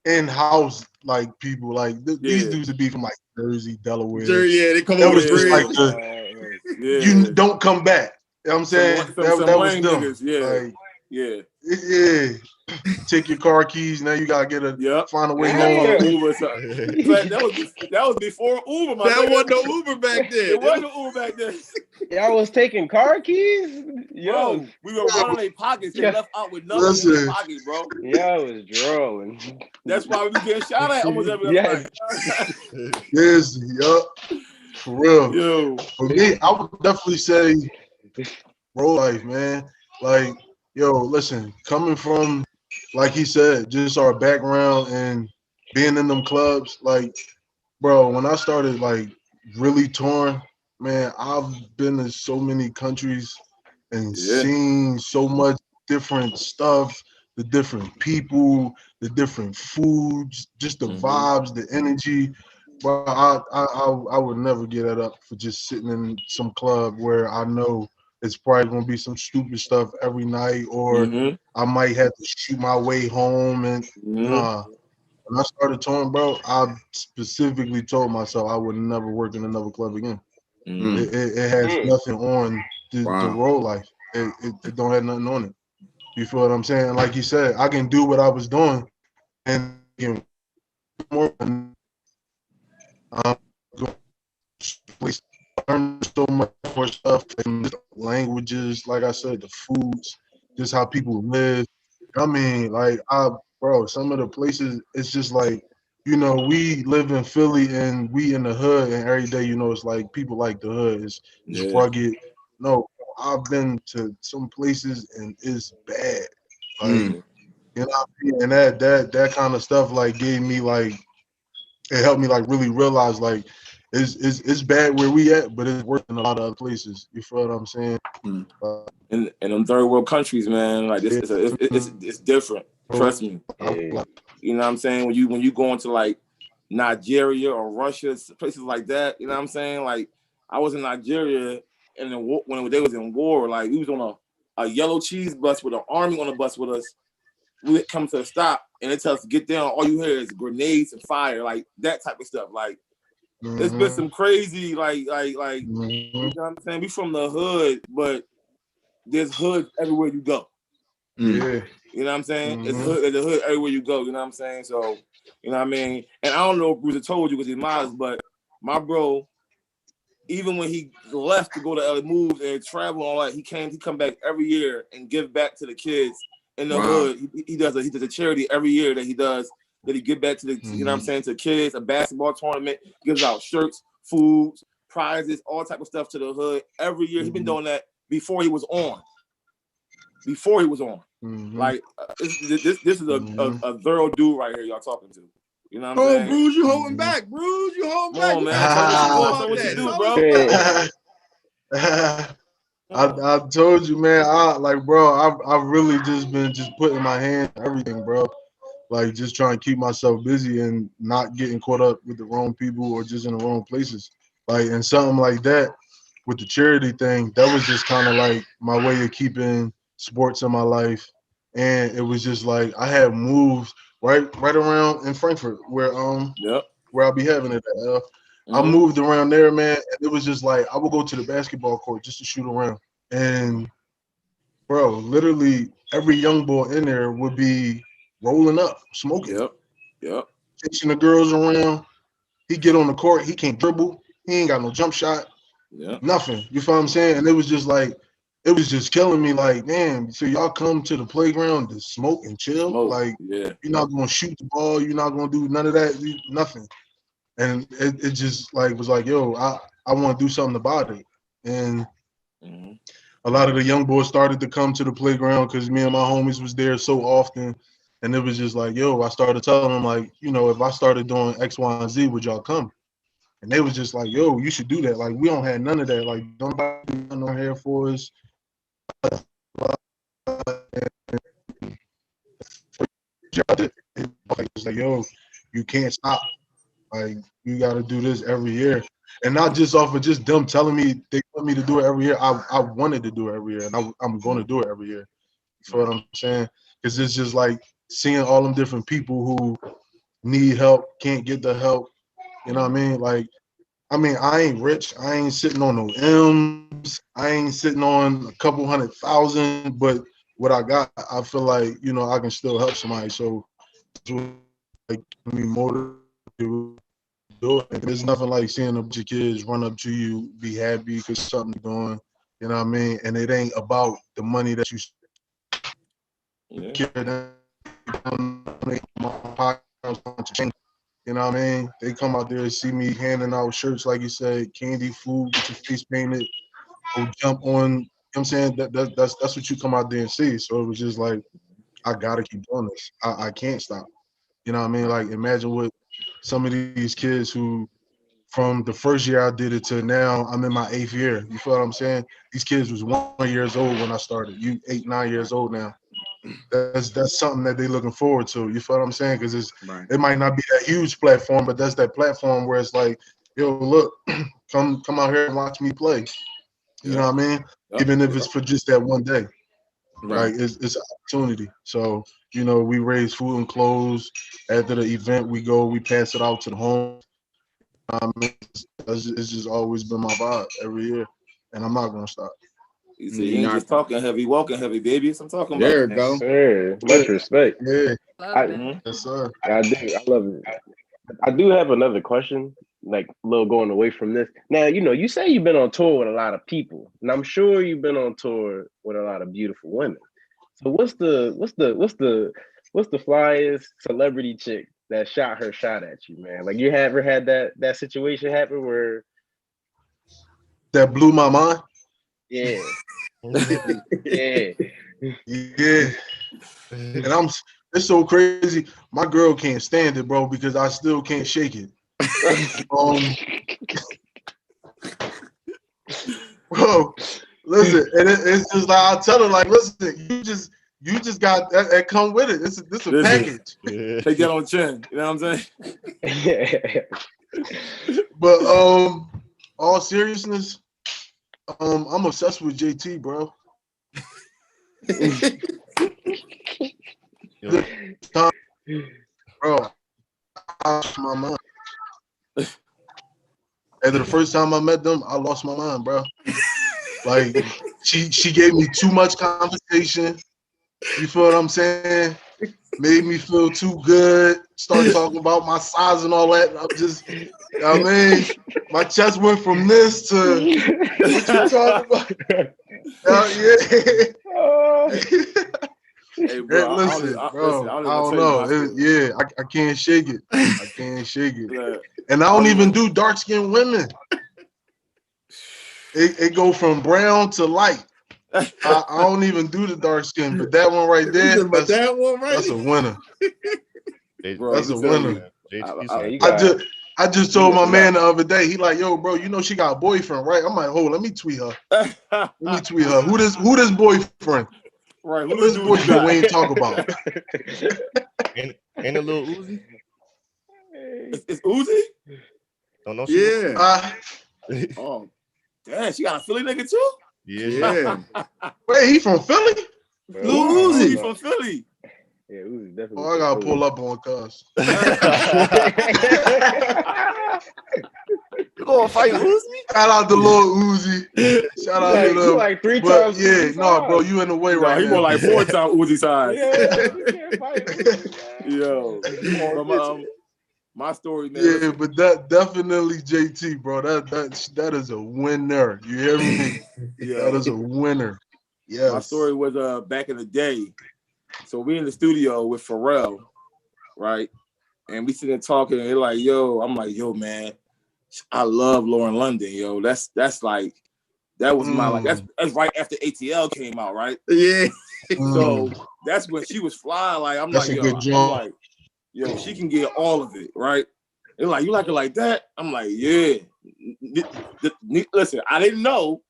in-house like people. Like these dudes would be from like Jersey, Delaware. Yeah, they come that over was the just bridge. Like you don't come back. You know what I'm saying? That was them. Niggas, yeah. Take your car keys. Now you gotta find a way home. Uber. That was before Uber. That wasn't no Uber back then. It wasn't no Uber back then. Y'all was taking car keys? Yo, we were running their pockets. They left out with nothing in their pockets, bro. Y'all was drawing. That's why we getting shot at almost every night. Yes, yup. For real. Yo. For me, I would definitely say road life, man. Like, yo, listen, coming from, like he said, just our background and being in them clubs, like, bro, when I started like really touring, man, I've been to so many countries and seen so much different stuff, the different people, the different foods, just the vibes, the energy. But I would never get that up for just sitting in some club where I know it's probably gonna be some stupid stuff every night, or I might have to shoot my way home. And when I started touring, bro, I specifically told myself I would never work in another club again. It has nothing on the road life. It don't have nothing on it. You feel what I'm saying? Like you said, I can do what I was doing and more. Learn so much more stuff and languages, like I said, the foods, just how people live. I mean, like, bro, some of the places, it's just like, you know, we live in Philly and we in the hood, and every day, you know, it's like people like the hood. It's rugged. No, I've been to some places and it's bad. Like, you know what I mean? And that kind of stuff like gave me like, it helped me like really realize like it's bad where we at, but it's worse in a lot of other places. You feel what I'm saying? In them third world countries, man, like this, it's different. Trust me. You know what I'm saying? When you go into like Nigeria or Russia, places like that, you know what I'm saying? Like I was in Nigeria, and when they was in war, like we was on a yellow cheese bus with an army on the bus with us. We come to a stop, and it tells us to get down. All you hear is grenades and fire, like that type of stuff. Like there's been some crazy, like you know what I'm saying? We from the hood, but there's hoods everywhere you go. Yeah. You know what I'm saying? There's a hood everywhere you go. You know what I'm saying? So, you know what I mean? And I don't know if Bruiser told you because he's mine, but my bro, even when he left to go to LA, moves and travel and all that, he come back every year and give back to the kids in the hood. He does a charity every year that he does that he give back to the, you know what I'm saying, to kids, a basketball tournament, gives out shirts, foods, prizes, all type of stuff to the hood every year. He's been doing that before he was on. Like this is a thorough dude right here y'all talking to. You know what I'm saying? Bruce, you holding back. Bruce, you holding back. Come on, man. Tell us what you do, bro. I told you, man. I've really just been putting my hand in everything, bro. Like just trying to keep myself busy and not getting caught up with the wrong people or just in the wrong places. Like and something like that with the charity thing, that was just kind of like my way of keeping sports in my life. And it was just like I had moves right around in Frankfurt where I'll be having it at. I moved around there, man, and it was just like I would go to the basketball court just to shoot around. And bro, literally every young boy in there would be rolling up, smoking. Yep. Chasing the girls around. He get on the court, he can't dribble, he ain't got no jump shot. Nothing. You feel what I'm saying? And it was just like, it was just killing me. Like, damn, so y'all come to the playground to smoke and chill? Like, you're not gonna shoot the ball, you're not gonna do none of that, nothing. And it just like was like, yo, I want to do something about it. And a lot of the young boys started to come to the playground because me and my homies was there so often. And it was just like, yo, I started telling them like, you know, if I started doing X, Y, and Z, would y'all come? And they was just like, yo, you should do that. Like, we don't have none of that. Like, nobody do nothing here for us. It's like, yo, you can't stop. Like, you got to do this every year. And not just off of just them telling me they want me to do it every year. I wanted to do it every year, and I'm going to do it every year. You know what I'm saying? Because it's just like seeing all them different people who need help, can't get the help. You know what I mean? Like, I mean, I ain't rich. I ain't sitting on no M's. I ain't sitting on a couple 100,000. But what I got, I feel like, you know, I can still help somebody. So, like, me motivated to do it. There's nothing like seeing a bunch of kids run up to you, be happy because something's going. You know what I mean? And it ain't about the money that you carry down. You know what I mean? They come out there and see me handing out shirts, like you said, candy, food, get your face painted, go jump on. You know what I'm saying? That's what you come out there and see. So it was just like, I gotta keep doing this. I can't stop. You know what I mean? Like, imagine what some of these kids who, from the first year I did it to now, I'm in my 8th year. You feel what I'm saying? These kids was 1 years old when I started. You 8, 9 years old now. That's something that they're looking forward to. You feel what I'm saying? Because it might not be a huge platform, but that's that platform where it's like, yo, look, come out here and watch me play. You know what I mean? Even if it's for just that one day. Like it's an opportunity. So, you know, we raise food and clothes. After the event, we pass it out to the home. It's just always been my vibe every year, and I'm not gonna stop. You see, you ain't just talking heavy, walking heavy, baby. That's what I'm talking about. There you go. Sir, much respect. Yeah. Yes, sir. I do. I love it. I do have another question, like a little going away from this. Now, you know, you say you've been on tour with a lot of people, and I'm sure you've been on tour with a lot of beautiful women. So what's the flyest celebrity chick that shot her shot at you, man? Like, you ever had that situation happen where that blew my mind? Yeah. Yeah. And it's so crazy. My girl can't stand it, bro, because I still can't shake it. Bro, listen, and it's just like I tell her, like, listen, you just got that come with it. This a package. Take that on chin. You know what I'm saying? But all seriousness, I'm obsessed with JT, bro. Bro, I lost my mind. After the first time I met them, I lost my mind, bro. Like, she gave me too much conversation. You feel what I'm saying? Made me feel too good. Start talking about my size and all that. I'm just, you know what I mean? My chest went from this to what you talking about. Yeah. Hey, bro, Listen, bro, I don't know. I can't shake it. I can't shake it. And I don't even do dark-skinned women. It go from brown to light. I don't even do the dark skin, but that one right there, that's a winner. Bro, that's a winner. I just told my man the other day. He like, yo, bro, you know she got a boyfriend, right? I'm like, hold, let me tweet her. Who this boyfriend? Right, who this boyfriend we ain't talk about? Ain't a little Uzi? It's Uzi? Don't know. Oh, damn, she got a Philly nigga too? Yeah. Wait, he from Philly? Lil Uzi from Philly. Yeah, Uzi definitely. Oh, I gotta pull up on cuz. You gonna fight Uzi? Shout out to Lil Uzi. Shout out to them. Like 3 times. Yeah, no, bro, you in the way right now. He more like 4 times Uzi size. Yeah, you can't fight Uzi. Yo, my story, man. Yeah, Listen. but that definitely JT, bro. That is a winner. You hear me? That is a winner. Yes. My story was back in the day. So we in the studio with Pharrell, right? And we sitting there talking, and they're like, "Yo," I'm like, "Yo, man, I love Lauren London, yo. That's like, that was my like. That's right after ATL came out, right? Yeah. So that's when she was flying. Like I'm that's like, yo, she can get all of it, right? They're like, you like it like that? I'm like, yeah. Listen, I didn't know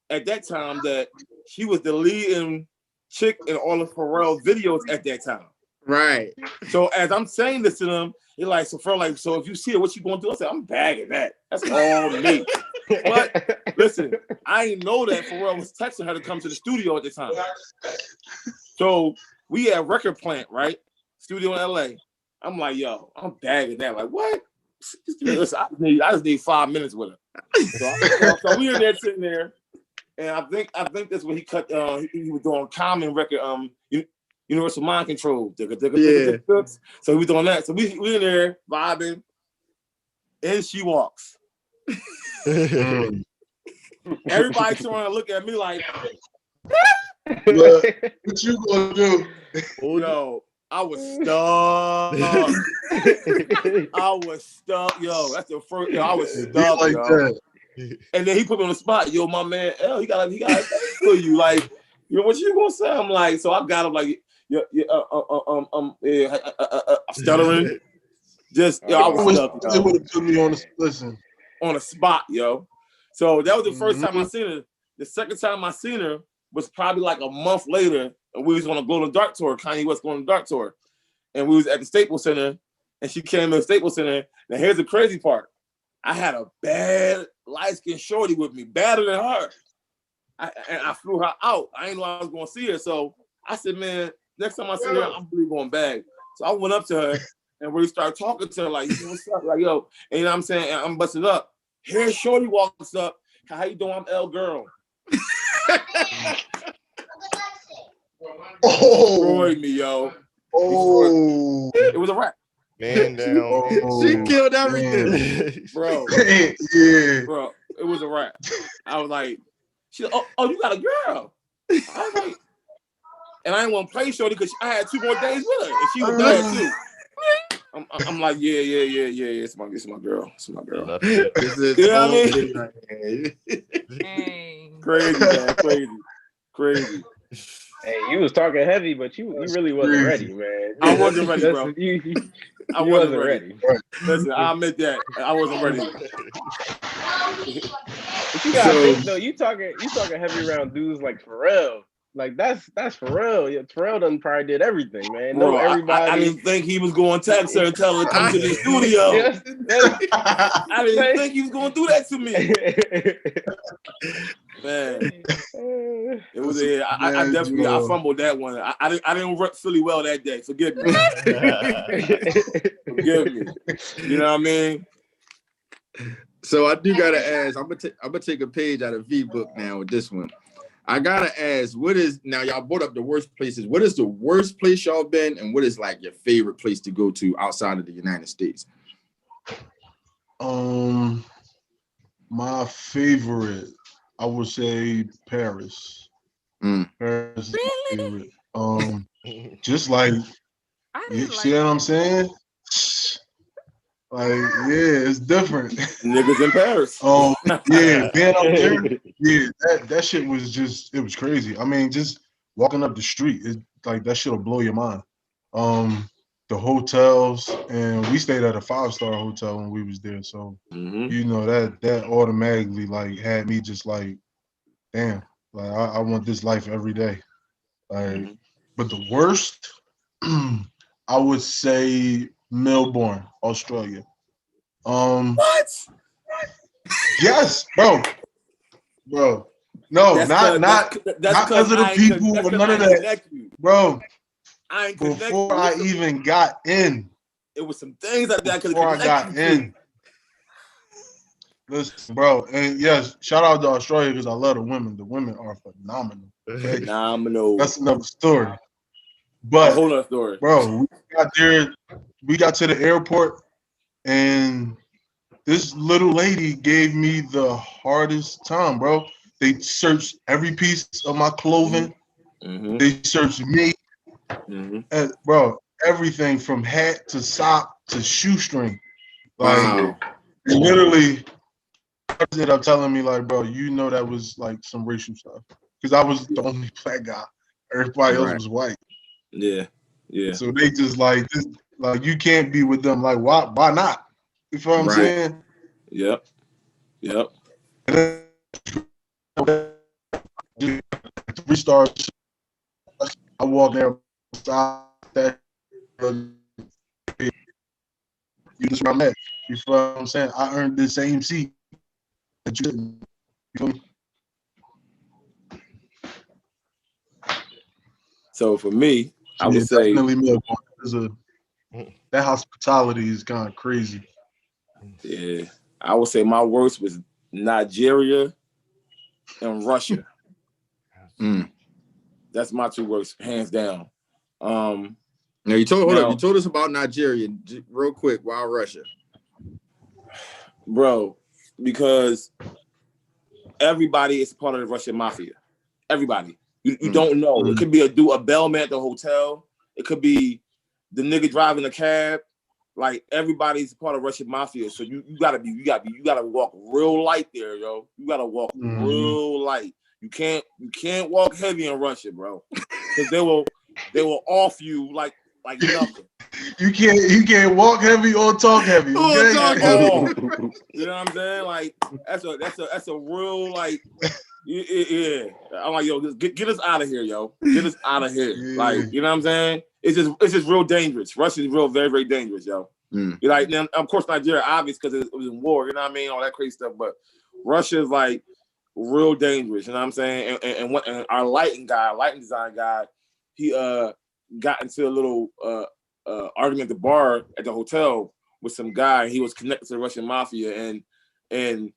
at that time that she was the leading chick in all of Pharrell's videos at that time. Right. So as I'm saying this to them, they're like, so Pharrell, like, so if you see it, what you gonna do? I said, I'm bagging that. That's all me. But listen, I didn't know that Pharrell was texting her to come to the studio at the time. So we at Record Plant, right? Studio in LA. I'm like, yo, I'm bagging that. Like, what? Listen, I just need 5 minutes with her. So we in there sitting there, and I think that's when he cut. He was doing Common record. Universal Mind Control. Yeah. So we doing that. So we in there vibing, and she walks. Everybody trying to look at me like, what you gonna do? Yo, I was stuck. I was stuck, yo. That's the first. Yo, I was stuck, like yo. That. And then he put me on the spot. Yo, my man, L, he got for you. Like, you know what you gonna say? I'm like, so I got him like, I'm stuttering. Just, yo, I was stuck. They would have put me on the spot, yo. So that was the first time I seen her. The second time I seen her was probably like a month later, and we was on a Glow in the Dark tour. Kanye West Glow in the Dark tour, and we was at the Staples Center, and she came to the Staples Center. Now here's the crazy part: I had a bad light-skinned shorty with me, badder than her. And I flew her out. I didn't know I was going to see her, so I said, "Man, next time I see her, I'm really going bag." So I went up to her, and we started talking to her like, "What's up?" Like, yo, and you know what I'm saying? And I'm busting up. Here, shorty walks up. How you doing? I'm L Girl. Destroyed me, yo. Oh, it was a wrap. Man down. She killed everything, bro. Yeah, bro. It was a wrap. I was like, oh, you got a girl. I was like, and I didn't want to play shorty because I had 2 more days with her, and she was bad too. I'm like, yeah. It's my girl. It's my girl. This is you know what I mean? Crazy, man. Crazy. Hey, you was talking heavy, but you really wasn't ready, man. I wasn't ready, bro. I wasn't ready. Listen, I admit that I wasn't ready. But you gotta think though, you talking heavy around dudes like Pharrell. Like that's Pharrell. Yeah, Pharrell done probably did everything, man. Bro, no, everybody. I didn't think he was going to text her and tell her to come to the studio. I didn't think he was going to do that to me. Man, it was. I definitely I fumbled that one. I didn't rep Philly well that day. Forgive me. Forgive me. You know what I mean? So I do gotta ask. I'm gonna take a page out of V book now with this one. I gotta ask, now y'all brought up the worst places. What is the worst place y'all been, and what is like your favorite place to go to outside of the United States? My favorite, I would say Paris. Paris is my favorite. Just like, I you didn't see like what I'm that. saying? Like, yeah, it's different. Niggas in Paris. Yeah, being up there, yeah, that shit was just, it was crazy. I mean, just walking up the street, it like that shit'll blow your mind. The hotels, and we stayed at a 5-star hotel when we was there, so you know that automatically like had me just like, damn, like I want this life every day. Like, but the worst, I would say Melbourne, Australia. What? Yes, bro. No, not because of the people or none of that, bro. I ain't Before I even got in, it was some things like that I could before I got in. Listen, bro, and yes, shout out to Australia because I love the women. The women are phenomenal. Okay? Phenomenal. That's another story. But a whole other story, bro, we got there. We got to the airport, and this little lady gave me the hardest time, bro. They searched every piece of my clothing. They searched me, and, bro, everything from hat to sock to shoestring. Like, they literally ended up telling me, like, bro, you know that was like some racial stuff because I was the only black guy. Everybody else was white. Yeah. So they just like you can't be with them. Like, why not? You feel what I'm saying? Yep. And then, 3 stars. I walk there. That you just where I'm at. You feel what I'm saying? I earned the same seat that you didn't. You feel me? So for me, I would say definitely that hospitality is kind of crazy. Yeah, I would say my worst was Nigeria and Russia. That's my 2 worst, hands down. Now you told us about Nigeria real quick. Why Russia, bro? Because everybody is part of the Russian mafia. Everybody, you don't know. It could be a bellman at the hotel. It could be the nigga driving a cab. Like, everybody's part of Russian mafia, so you gotta walk real light there, yo. You gotta walk real light. You can't walk heavy in Russia, bro, because they will off you like nothing. You can't walk heavy or talk heavy. Okay? You know what I'm saying? Like, that's a real, like, yeah. I'm like, yo, get us out of here, yo. Get us out of here. Like, you know what I'm saying? It's just real dangerous. Russia is real, very, very dangerous, yo. You're like, then of course Nigeria, obvious because it was in war. You know what I mean? All that crazy stuff. But Russia is like real dangerous. You know what I'm saying? And our lighting design guy, he got into a little argument at the bar at the hotel with some guy. He was connected to the Russian mafia, and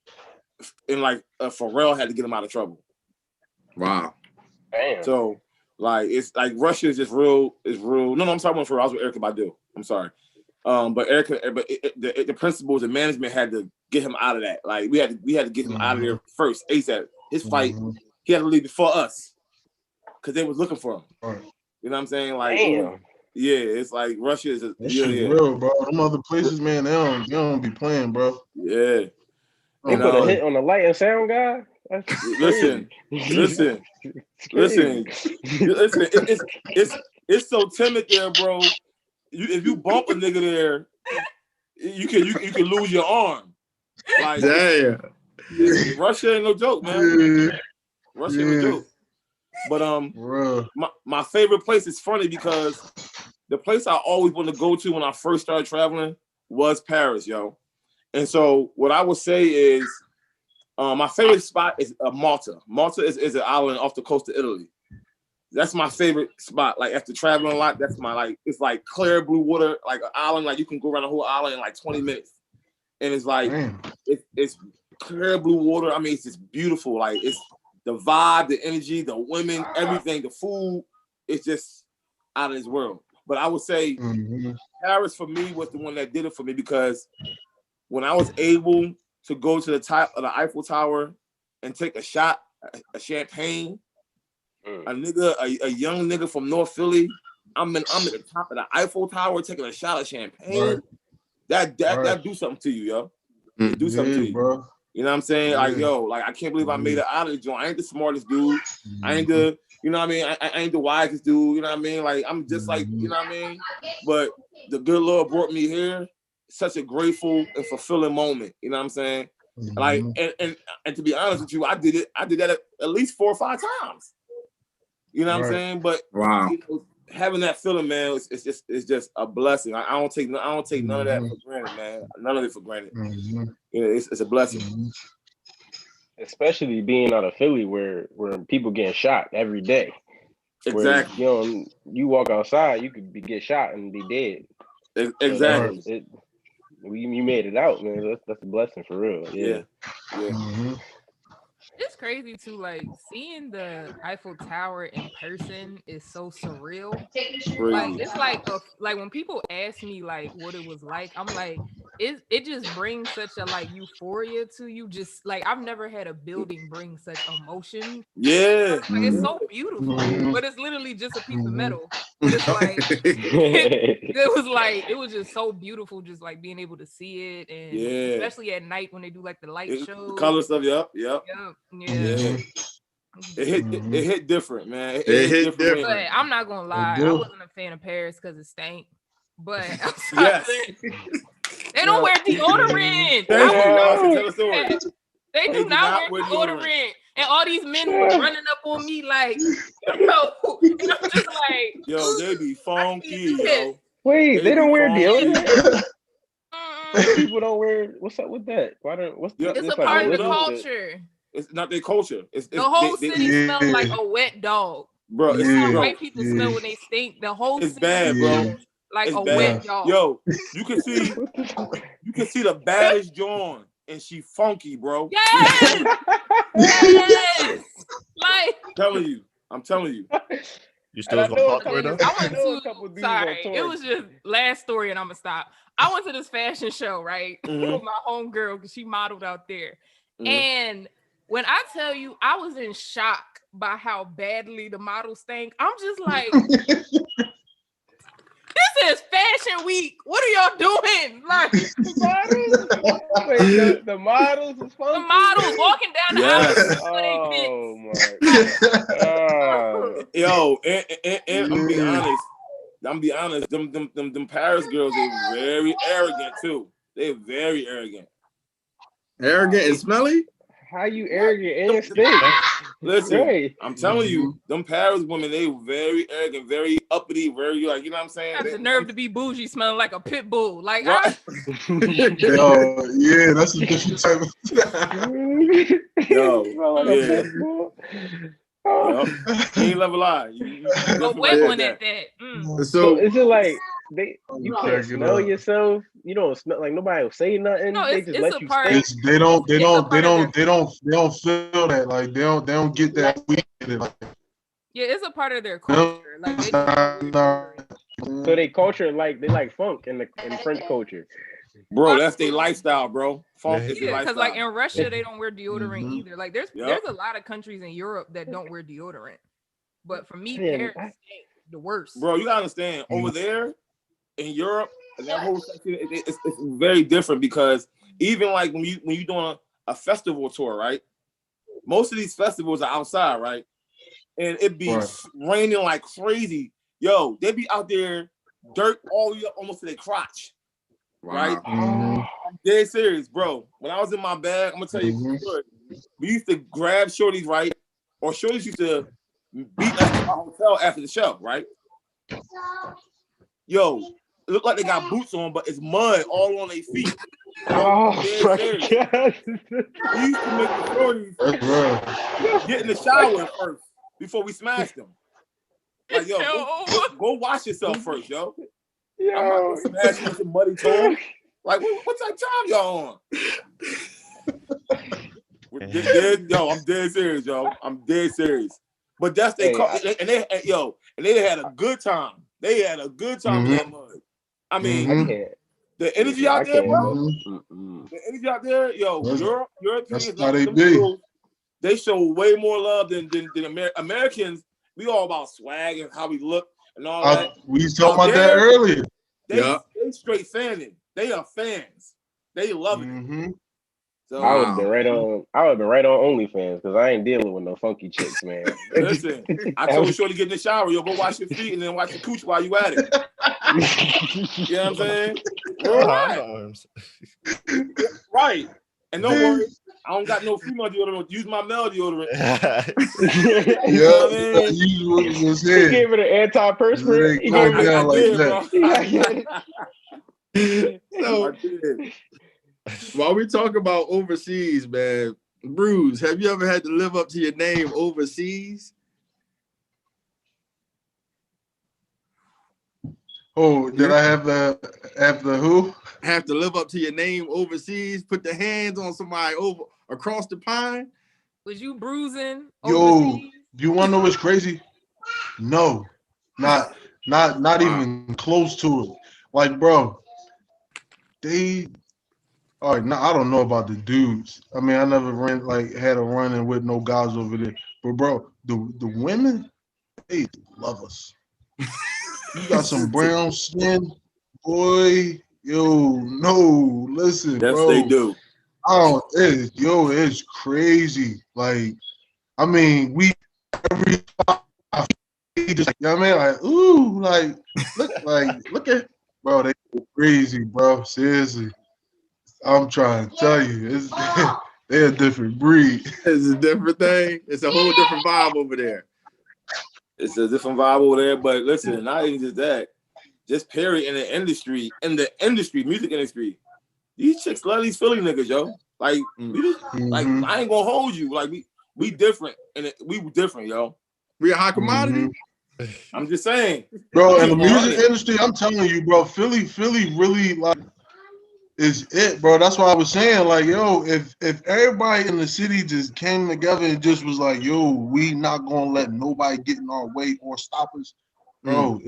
like Pharrell had to get him out of trouble. Wow. Damn. So like, it's like Russia is just real. No, I'm talking about Pharrell. I was with Erica Badu. I'm sorry. But the principals and management had to get him out of that. Like, we had to get him out of there first, ASAP. His fight, he had to leave before us because they was looking for him. You know what I'm saying? Like, it's like Russia is real, bro. Them other places, man, they don't be playing, bro. Yeah. They put a hit on the light and sound guy. Listen. It's so timid there, bro. If you bump a nigga there, you can lose your arm. Like, damn. Russia ain't no joke, man. Russia ain't no joke. But my favorite place is funny because the place I always wanted to go to when I first started traveling was Paris, yo. And so what I would say is my favorite spot is Malta. Malta is an island off the coast of Italy. That's my favorite spot. Like, after traveling a lot, that's my, like, it's like clear blue water, like an island. Like, you can go around the whole island in like 20 minutes. And it's like, it's clear blue water. I mean, it's just beautiful. Like, it's the vibe, the energy, the women, everything, the food. It's just out of this world. But I would say Paris for me was the one that did it for me, because when I was able to go to the top of the Eiffel Tower and take a shot, a champagne, a young nigga from North Philly. I'm at the top of the Eiffel Tower taking a shot of champagne. That do something to you, yo. It do something to you, bro. You know what I'm saying? Like, yo, like I can't believe I made it out of the joint. I ain't the smartest dude. I ain't the, you know what I mean? I ain't the wisest dude. You know what I mean? Like I'm just like, you know what I mean? But the good Lord brought me here. Such a grateful and fulfilling moment. You know what I'm saying? Like, and to be honest with you, I did that at least 4 or 5 times. You know what I'm saying? But you know, having that feeling, man, it's just a blessing. I don't take none of that for granted, man. None of it for granted. You know, it's a blessing. Especially being out of Philly, where people getting shot every day. Exactly. Where, you know, you walk outside, you could get shot and be dead. Exactly. So you made it out, man. That's a blessing for real. Yeah. It's crazy too, like seeing the Eiffel Tower in person is so surreal. Like it's like when people ask me like what it was like, I'm like, it just brings such a like euphoria to you. Just like I've never had a building bring such emotion. Yeah. Like it's so beautiful, but it's literally just a piece of metal. But it's like it was just so beautiful, just like being able to see it, and especially at night when they do like the light shows, the color stuff. Yep. Yeah. It hit different, man. It hit different. But I'm not gonna lie, I wasn't a fan of Paris because it stank. But they don't wear deodorant. They do not wear deodorant. And all these men were running up on me like, yo, and I'm just like, yo, they be funky, yo. Wait, they don't wear deodorant? People don't wear. What's up with that? It's a part of the culture. It's not their culture. The whole city smells like a wet dog. Bro, it's how white people smell when they stink. The whole city bad, bro. Like a wet dog. Yo, you can see the baddest John, and she funky, bro. Yes. Yes. Like I'm telling you. You still gonna talk to her though? It was just last story, and I'm gonna stop. I went to this fashion show, right, with my homegirl because she modeled out there, and when I tell you, I was in shock by how badly the models stank. I'm just like, this is Fashion Week. What are y'all doing? Like the models is funky? The models walking down the aisle. Oh my god. Yo, and I'm be honest. Them Paris girls, they're very arrogant too. They're very arrogant. Arrogant and smelly? How you arrogant and stink? Listen, I'm telling you, them Paris women, they very arrogant, very uppity, very like, you know what I'm saying? Got the nerve to be bougie, smelling like a pit bull. Like, yo, yeah, that's a different type of. Yo, ain't never lie. A wet one at that. So is it like you can't smell yourself? You don't smell, like nobody will say nothing. No, they just let you stink. They don't feel that. Like they don't get that weed. Yeah, it's a part of their culture. Like so they culture they like funk in French culture. Bro, that's their lifestyle, bro. Funk is their lifestyle. Because like in Russia, they don't wear deodorant either. Like there's a lot of countries in Europe that don't wear deodorant. But for me, Paris is the worst. Bro, you gotta understand, over there in Europe, that whole section, it's very different because even like when you doing a festival tour, right? Most of these festivals are outside, right? And it be raining like crazy. Yo, they be out there, dirt all the way up almost to their crotch. Right? I'm dead serious, bro. When I was in my bag, I'm gonna tell you, we used to grab shorties, right? Or shorties used to beat us at our hotel after the show, right? Yo, it looked like they got boots on, but it's mud all on their feet. Oh my god! We used to make the shorties get in the shower first before we smashed them. Like, yo, go wash yourself first, yo. I'm not gonna smash with some muddy toes. Like, what type of time y'all on? Yo, I'm dead serious, yo. I'm dead serious. But that's they had a good time. They had a good time in that mud. I mean, the energy out there, bro. The energy out there, yo. Europeans, that's how they be. They show way more love than Americans. we all about swag and how we look and all that. We was talking about that earlier. They straight fanning. They are fans. They love it. So I would have been right on OnlyFans because I ain't dealing with no funky chicks, man. Listen, I told Shorty to get in the shower, yo, go wash your feet and then wash your cooch while you at it. You know what I'm saying? Right. And don't worry, I don't got no female deodorant. Use my male deodorant. You know what I mean? He gave her the anti-perspirant. He gave her So, while we talk about overseas, man, Bruce, have you ever had to live up to your name overseas? Oh, did I have the who? Have to live up to your name overseas? Put the hands on somebody over across the pond? Was you bruising? Yo, you want to know what's crazy? No, not even close to it. Like, bro, all right, now I don't know about the dudes. I mean, I never had a run-in with no guys over there. But bro, the women, they love us. You got some brown skin, boy. Yo, no, listen, bro. Yes, they do. It's crazy. Like, I mean, we every just like, you know what I mean? Like, ooh, look at, bro, they crazy, bro. Seriously. I'm trying to tell you, they're a different breed. It's a different thing. It's a whole different vibe over there. It's a different vibe over there. But listen, not even just that. Just period in the industry, music industry. These chicks love these Philly niggas, yo. Like, like I ain't gonna hold you. Like we different, and we different, yo. We a high commodity. I'm just saying, bro. In the music industry, I'm telling you, bro. Philly really like is it, bro. That's why I was saying, like, yo, if everybody in the city just came together and just was like, yo, we not gonna let nobody get in our way or stop us, bro.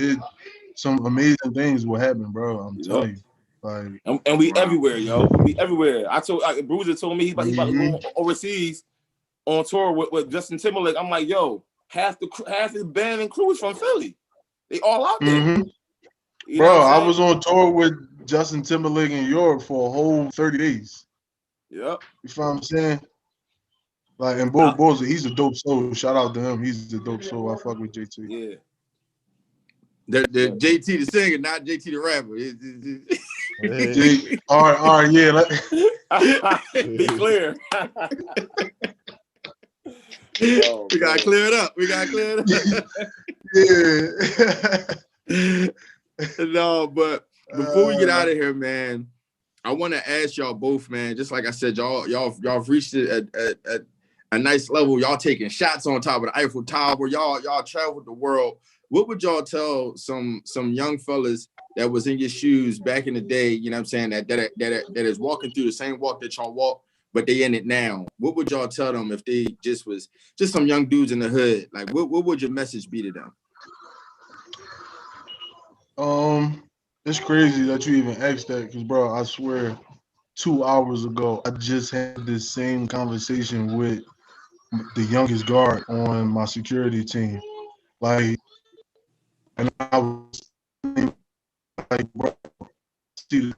Some amazing things will happen, bro. I'm telling you. Like, and we everywhere, yo. We everywhere. Bruiser told me he's about to go overseas on tour with Justin Timberlake. I'm like, yo, half his band and crew is from Philly. They all out there. Bro, I was on tour with Justin Timberlake in Europe for a whole 30 days. Yep. You feel what I'm saying? Like, and Bruiser, he's a dope soul. Shout out to him. He's a dope soul. I fuck with JT. Yeah. The JT the singer, not JT the rapper. All right, yeah. Be clear. We gotta clear it up. Yeah. No, but before we get out of here, man, I want to ask y'all both, man. Just like I said, y'all reached it at a nice level. Y'all taking shots on top of the Eiffel Tower. Y'all traveled the world. What would y'all tell some young fellas that was in your shoes back in the day? You know what I'm saying, that is walking through the same walk that y'all walk, but they in it now. What would y'all tell them if they just some young dudes in the hood? Like, what would your message be to them? It's crazy that you even asked that, because, bro, I swear 2 hours ago I just had this same conversation with the youngest guard on my security team. Like, and I was like, bro, see,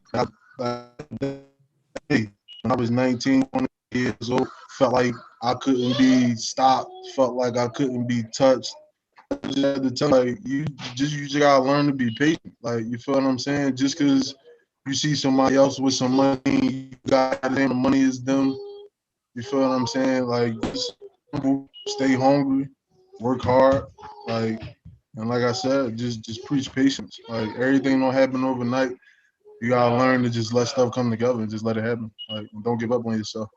when I was 19, 20 years old, felt like I couldn't be stopped, felt like I couldn't be touched. I just had to tell, like, you just gotta learn to be patient. Like, you feel what I'm saying? Just because you see somebody else with some money, you got it, and the money is them. You feel what I'm saying? Like, just stay hungry, work hard, like, and like I said, just preach patience. Like, everything don't happen overnight. You gotta learn to just let stuff come together and just let it happen. Like, don't give up on yourself.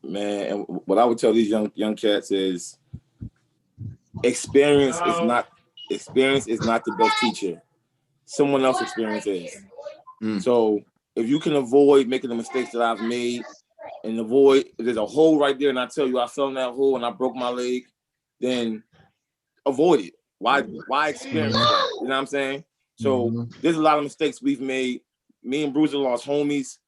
Man, and what I would tell these young cats is experience is not the best teacher. Someone else's experience is. So if you can avoid making the mistakes that I've made and avoid, if there's a hole right there and I tell you I fell in that hole and I broke my leg, then avoid it. Why experience that? You know what I'm saying? So there's a lot of mistakes we've made. Me and Bruiser lost homies.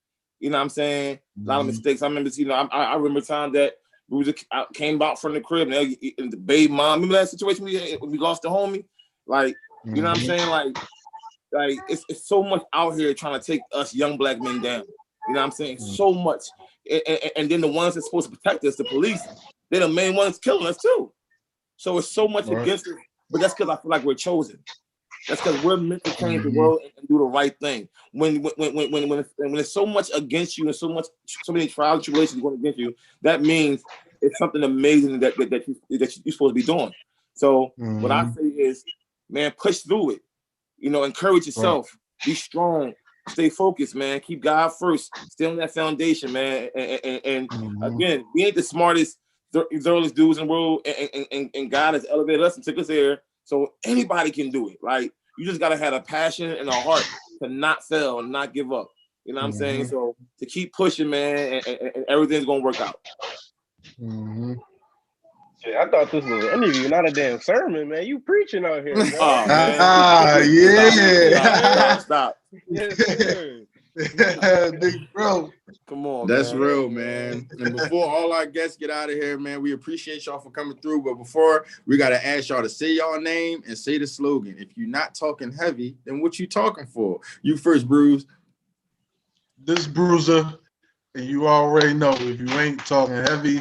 You know what I'm saying? A lot of mistakes. I remember, I remember time that Bruiser came out from the crib and the baby mom. Remember that situation we lost the homie? Like, you know what I'm saying? Like it's so much out here trying to take us young black men down. You know what I'm saying? So much. And then the ones that's supposed to protect us, the police, they're the main ones killing us too. So it's so much against us. But that's because I feel like we're chosen. That's because we're meant to change the world and do the right thing. When it's so much against you and so many trials and tribulations going against you, that means it's something amazing that you're supposed to be doing. So what I say is, man, push through it. You know, encourage yourself. Be strong. Stay focused, man. Keep God first. Stay on that foundation, man. And again, we ain't the smartest, thoroughest dudes in the world, and God has elevated us and took us there. So anybody can do it. Like, you just gotta have a passion and a heart to not fail and not give up. You know what I'm saying? So to keep pushing, man, and everything's gonna work out. Shit, I thought this was an interview, not a damn sermon, man. You preaching out here, man. Oh, man. Yeah. Stop. Yes, sir. Big bro. Come on, that's man. real, man. And before all our guests get out of here, man, we appreciate y'all for coming through. But before, we got to ask y'all to say y'all name and say the slogan. If you're not talking heavy, then what you talking for? You first, Bruce. This Bruiser, and you already know, if you ain't talking heavy,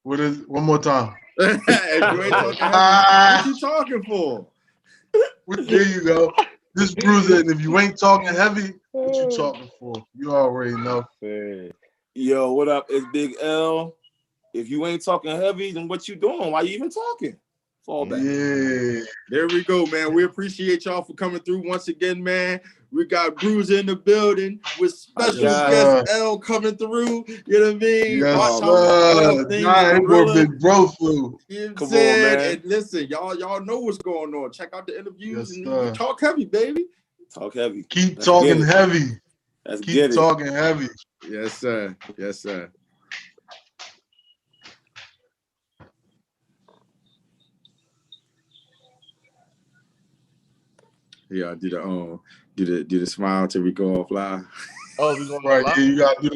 one more time. If you ain't talking heavy, what you talking for? There you go. This Bruiser, and if you ain't talking heavy, what you talking for? You already know. Yo, what up? It's Big L. If you ain't talking heavy, then what you doing? Why you even talking? Fall back. Yeah. There we go, man. We appreciate y'all for coming through once again, man. We got Bruiser in the building with special guest L coming through. You know what I mean? Yes, big bro flew. You know what I'm saying? And listen, y'all know what's going on. Check out the interviews and we talk heavy, baby. Talk heavy. Keep talking heavy. Keep talking heavy. Yes, sir. Yes, sir. Yeah, do the smile till we go off live. Oh, we going right. Yeah, you got to do